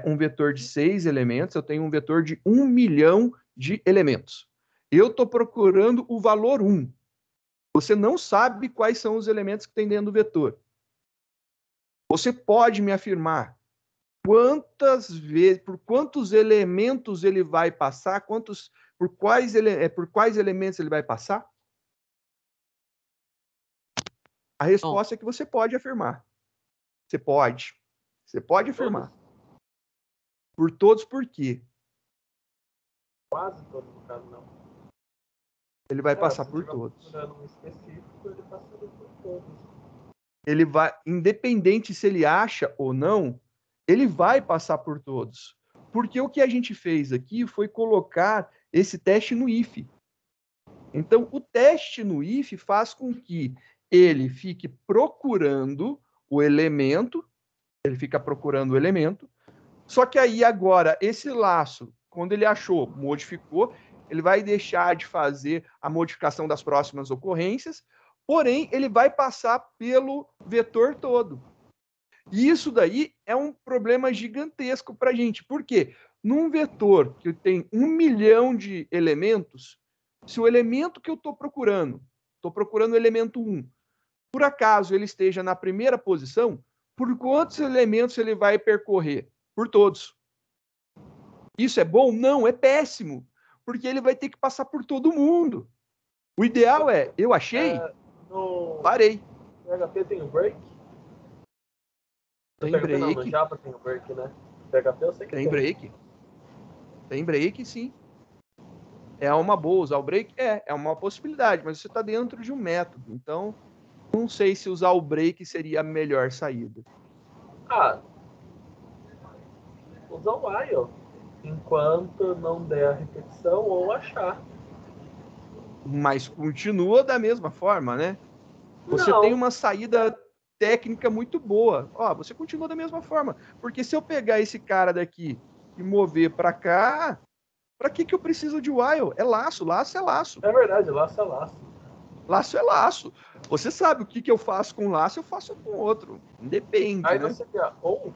um vetor de 6 elementos, eu tenho um vetor de 1 milhão de elementos. Eu estou procurando o valor 1. Você não sabe quais são os elementos que tem dentro do vetor. Você pode me afirmar quantas vezes, por quantos elementos ele vai passar, por quais elementos ele vai passar? A resposta é que você pode afirmar. Você pode. Você pode afirmar. Por todos, por quê? Quase todos, no caso, não. Ele vai passar por todos. Um específico, ele passaria por todos. Ele vai, independente se ele acha ou não, ele vai passar por todos. Porque o que a gente fez aqui foi colocar esse teste no if. Então, o teste no if faz com que ele fique procurando o elemento, ele fica procurando o elemento, só que aí agora, esse laço, quando ele achou, modificou, ele vai deixar de fazer a modificação das próximas ocorrências, porém, ele vai passar pelo vetor todo. E isso daí é um problema gigantesco para a gente. Por quê? Num vetor que tem 1 milhão de elementos, se o elemento que eu estou procurando o elemento 1, por acaso ele esteja na primeira posição, por quantos elementos ele vai percorrer? Por todos. Isso é bom? Não, é péssimo. Porque ele vai ter que passar por todo mundo. O ideal é, eu achei, parei. No PHP tem o break? Tem break. Não, no Java tem o break, né? No PHP eu sei que tem. Break. Tem break, sim. É uma boa usar o break? É uma possibilidade, mas você está dentro de um método. Então, não sei se usar o break seria a melhor saída. Usa o while enquanto não der a repetição ou achar. Mas continua da mesma forma, né? Você tem uma saída técnica muito boa. Você continua da mesma forma. Porque se eu pegar esse cara daqui e mover para cá, para que eu preciso de while? É laço, laço é laço. É verdade, laço é laço. Laço é laço. Você sabe o que eu faço com laço, eu faço com outro. Depende, aí né? Você quer ou...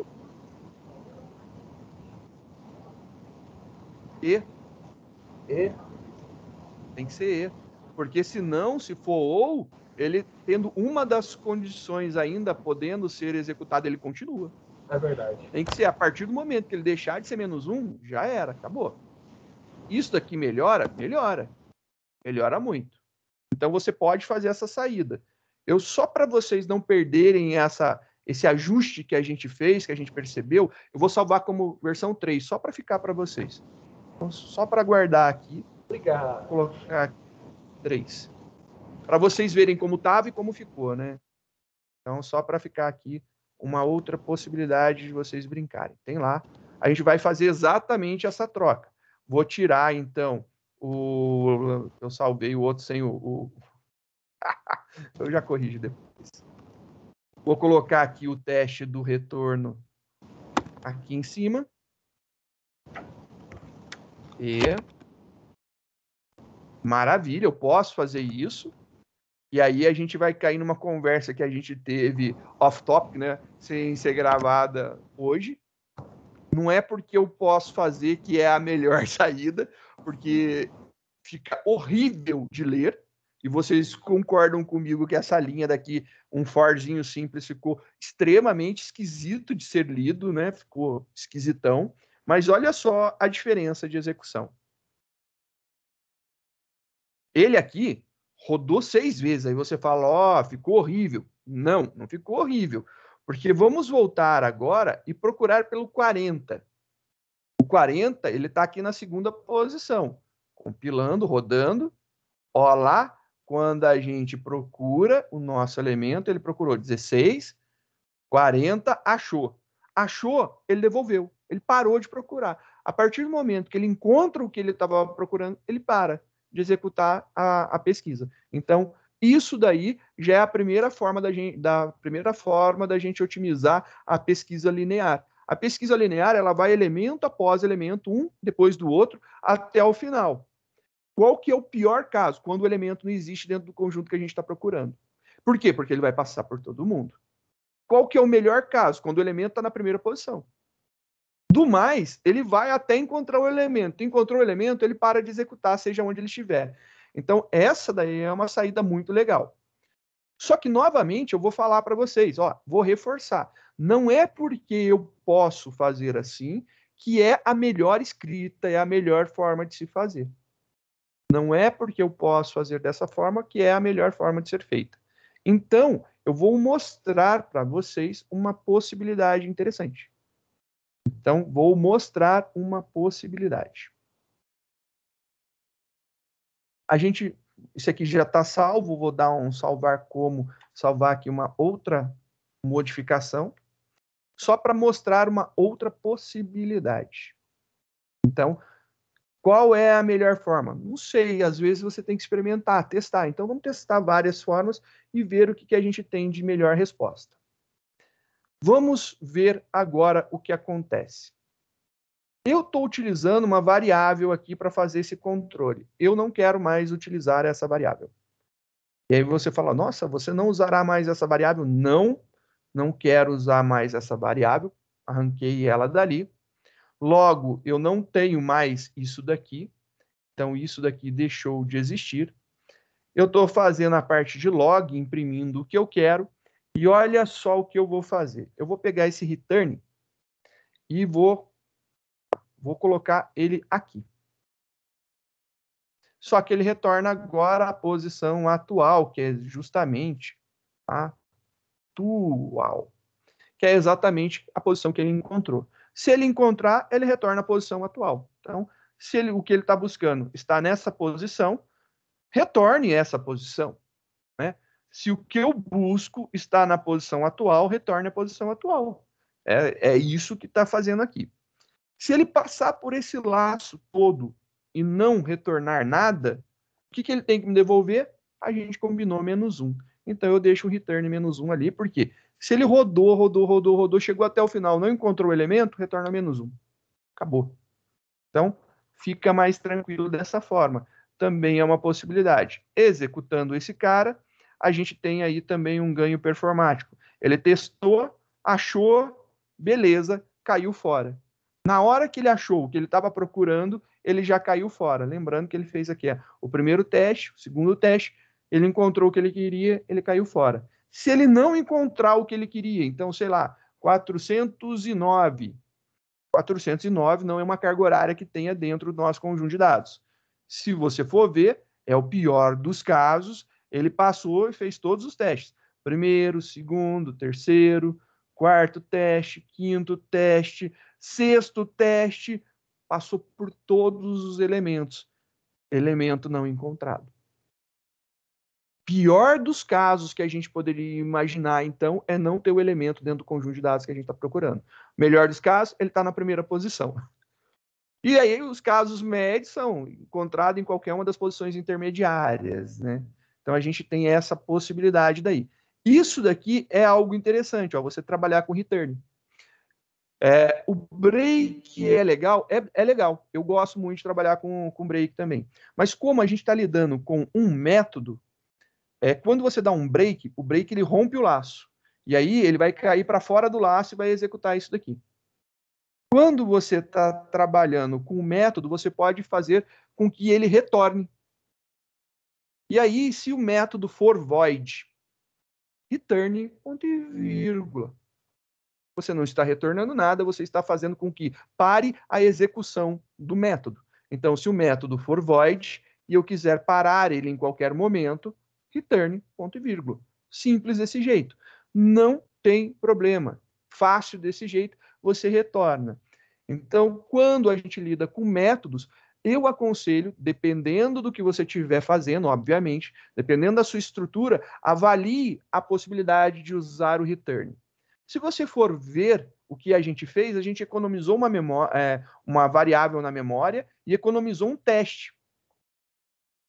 E? Tem que ser E. Porque senão, se for ou, ele tendo uma das condições ainda podendo ser executado, ele continua. É verdade. Tem que ser a partir do momento que ele deixar de ser -1, já era, acabou. Isso daqui melhora? Melhora. Melhora muito. Então você pode fazer essa saída. Só para vocês não perderem esse ajuste que a gente fez, que a gente percebeu, eu vou salvar como versão 3, só para ficar para vocês. Então, só para guardar aqui. Obrigado. Vou colocar 3. Para vocês verem como estava e como ficou, né? Então, só para ficar aqui uma outra possibilidade de vocês brincarem. Tem lá. A gente vai fazer exatamente essa troca. Vou tirar, então, eu salvei o outro sem o... Eu já corrijo depois. Vou colocar aqui o teste do retorno aqui em cima. Maravilha, eu posso fazer isso. E aí a gente vai cair numa conversa que a gente teve off-topic, né? Sem ser gravada hoje. Não é porque eu posso fazer que é a melhor saída, porque fica horrível de ler. E vocês concordam comigo que essa linha daqui, um forzinho simples, ficou extremamente esquisito de ser lido, né? Ficou esquisitão. Mas olha só a diferença de execução. Ele aqui rodou 6 vezes. Aí você fala, ficou horrível. Não, não ficou horrível. Porque vamos voltar agora e procurar pelo 40. O 40, ele está aqui na segunda posição. Compilando, rodando. Ó lá, quando a gente procura o nosso elemento, ele procurou 16, 40, achou. Achou, ele devolveu. Ele parou de procurar. A partir do momento que ele encontra o que ele estava procurando, ele para de executar a pesquisa. Então, isso daí já é a primeira forma da gente otimizar a pesquisa linear. A pesquisa linear, ela vai elemento após elemento, um depois do outro, até o final. Qual que é o pior caso? Quando o elemento não existe dentro do conjunto que a gente está procurando. Por quê? Porque ele vai passar por todo mundo. Qual que é o melhor caso? Quando o elemento está na primeira posição. Do mais, ele vai até encontrar o elemento. Encontrou o elemento, ele para de executar, seja onde ele estiver. Então, essa daí é uma saída muito legal. Só que, novamente, eu vou falar para vocês, ó, vou reforçar. Não é porque eu posso fazer assim que é a melhor escrita, é a melhor forma de se fazer. Não é porque eu posso fazer dessa forma que é a melhor forma de ser feita. Então, eu vou mostrar para vocês uma possibilidade interessante. Então, vou mostrar uma possibilidade. Isso aqui já está salvo, vou dar um salvar como, salvar aqui uma outra modificação, só para mostrar uma outra possibilidade. Então, qual é a melhor forma? Não sei, às vezes você tem que experimentar, testar. Então, vamos testar várias formas e ver o que a gente tem de melhor resposta. Vamos ver agora o que acontece. Eu estou utilizando uma variável aqui para fazer esse controle. Eu não quero mais utilizar essa variável. E aí você fala, nossa, você não usará mais essa variável? Não, não quero usar mais essa variável. Arranquei ela dali. Logo, eu não tenho mais isso daqui. Então, isso daqui deixou de existir. Eu estou fazendo a parte de log, imprimindo o que eu quero. E olha só o que eu vou fazer. Eu vou pegar esse return e vou colocar ele aqui. Só que ele retorna agora à posição atual, que é justamente atual, que é exatamente a posição que ele encontrou. Se ele encontrar, ele retorna à posição atual. Então, se o que ele está buscando está nessa posição, retorne essa posição. Né? Se o que eu busco está na posição atual, retorne à posição atual. É isso que está fazendo aqui. Se ele passar por esse laço todo e não retornar nada, o que ele tem que me devolver? A gente combinou -1. Então eu deixo o return -1 ali, porque se ele rodou, chegou até o final, não encontrou o elemento, retorna -1. Acabou. Então, fica mais tranquilo dessa forma. Também é uma possibilidade. Executando esse cara, a gente tem aí também um ganho performático. Ele testou, achou, beleza, caiu fora. Na hora que ele achou o que ele estava procurando, ele já caiu fora. Lembrando que ele fez aqui o primeiro teste, o segundo teste, ele encontrou o que ele queria, ele caiu fora. Se ele não encontrar o que ele queria, então, sei lá, 409. 409 não é uma carga horária que tenha dentro do nosso conjunto de dados. Se você for ver, é o pior dos casos, ele passou e fez todos os testes. Primeiro, segundo, terceiro, quarto teste, quinto teste, sexto teste, passou por todos os elementos. Elemento não encontrado. Pior dos casos que a gente poderia imaginar, então, é não ter o elemento dentro do conjunto de dados que a gente está procurando. Melhor dos casos, ele está na primeira posição. E aí, os casos médios são encontrados em qualquer uma das posições intermediárias, né? Então, a gente tem essa possibilidade daí. Isso daqui é algo interessante, ó, você trabalhar com return. O break é legal? É legal. Eu gosto muito de trabalhar com break também. Mas como a gente está lidando com um método, quando você dá um break, o break ele rompe o laço. E aí ele vai cair para fora do laço e vai executar isso daqui. Quando você está trabalhando com o método, você pode fazer com que ele retorne. E aí, se o método for void, return ponto e vírgula. Você não está retornando nada, você está fazendo com que pare a execução do método. Então, se o método for void e eu quiser parar ele em qualquer momento, return ponto e vírgula. Simples desse jeito. Não tem problema. Fácil desse jeito, você retorna. Então, quando a gente lida com métodos, eu aconselho, dependendo do que você estiver fazendo, obviamente, dependendo da sua estrutura, avalie a possibilidade de usar o return. Se você for ver o que a gente fez, a gente economizou uma variável na memória e economizou um teste.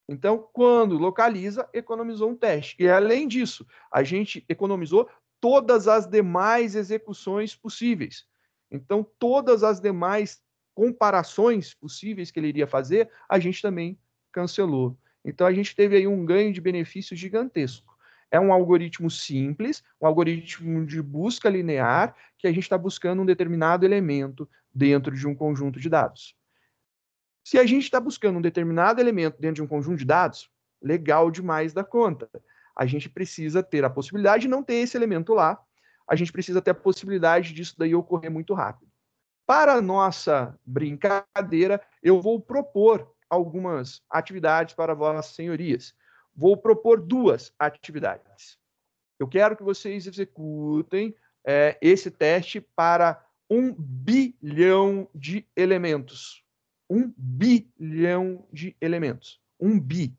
Então, quando localiza, economizou um teste. E além disso, a gente economizou todas as demais execuções possíveis. Então, todas as demais comparações possíveis que ele iria fazer, a gente também cancelou. Então, a gente teve aí um ganho de benefício gigantesco. É um algoritmo simples, um algoritmo de busca linear, que a gente está buscando um determinado elemento dentro de um conjunto de dados. Se a gente está buscando um determinado elemento dentro de um conjunto de dados, legal demais da conta. A gente precisa ter a possibilidade de não ter esse elemento lá, a gente precisa ter a possibilidade disso daí ocorrer muito rápido. Para a nossa brincadeira, eu vou propor algumas atividades para vossas senhorias. Vou propor 2 atividades. Eu quero que vocês executem esse teste para 1 bilhão de elementos. 1 bilhão de elementos. 1 bi.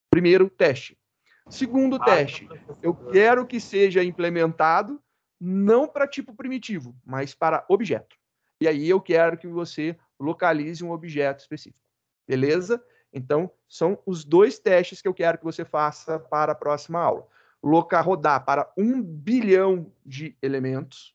Primeiro teste. Segundo teste, eu quero que seja implementado não para tipo primitivo, mas para objeto. E aí eu quero que você localize um objeto específico. Beleza? Então, são os 2 testes que eu quero que você faça para a próxima aula. Rodar para 1 bilhão de elementos.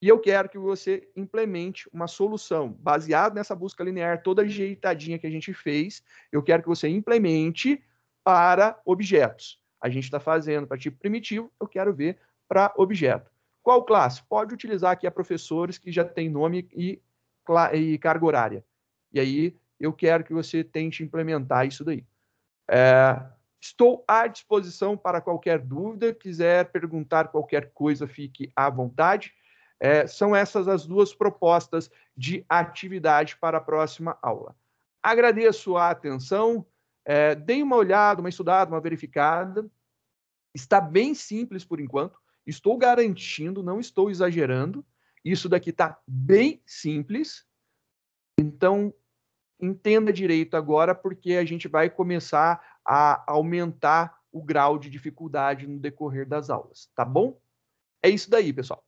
E eu quero que você implemente uma solução baseada nessa busca linear toda ajeitadinha que a gente fez. Eu quero que você implemente para objetos. A gente está fazendo para tipo primitivo, eu quero ver para objeto. Qual classe? Pode utilizar aqui a professores que já tem nome e carga horária. E aí eu quero que você tente implementar isso daí. Estou à disposição para qualquer dúvida, quiser perguntar qualquer coisa, fique à vontade. São essas as 2 propostas de atividade para a próxima aula. Agradeço a atenção, deem uma olhada, uma estudada, uma verificada. Está bem simples por enquanto, estou garantindo, não estou exagerando, isso daqui está bem simples, então entenda direito agora, porque a gente vai começar a aumentar o grau de dificuldade no decorrer das aulas, tá bom? É isso daí, pessoal.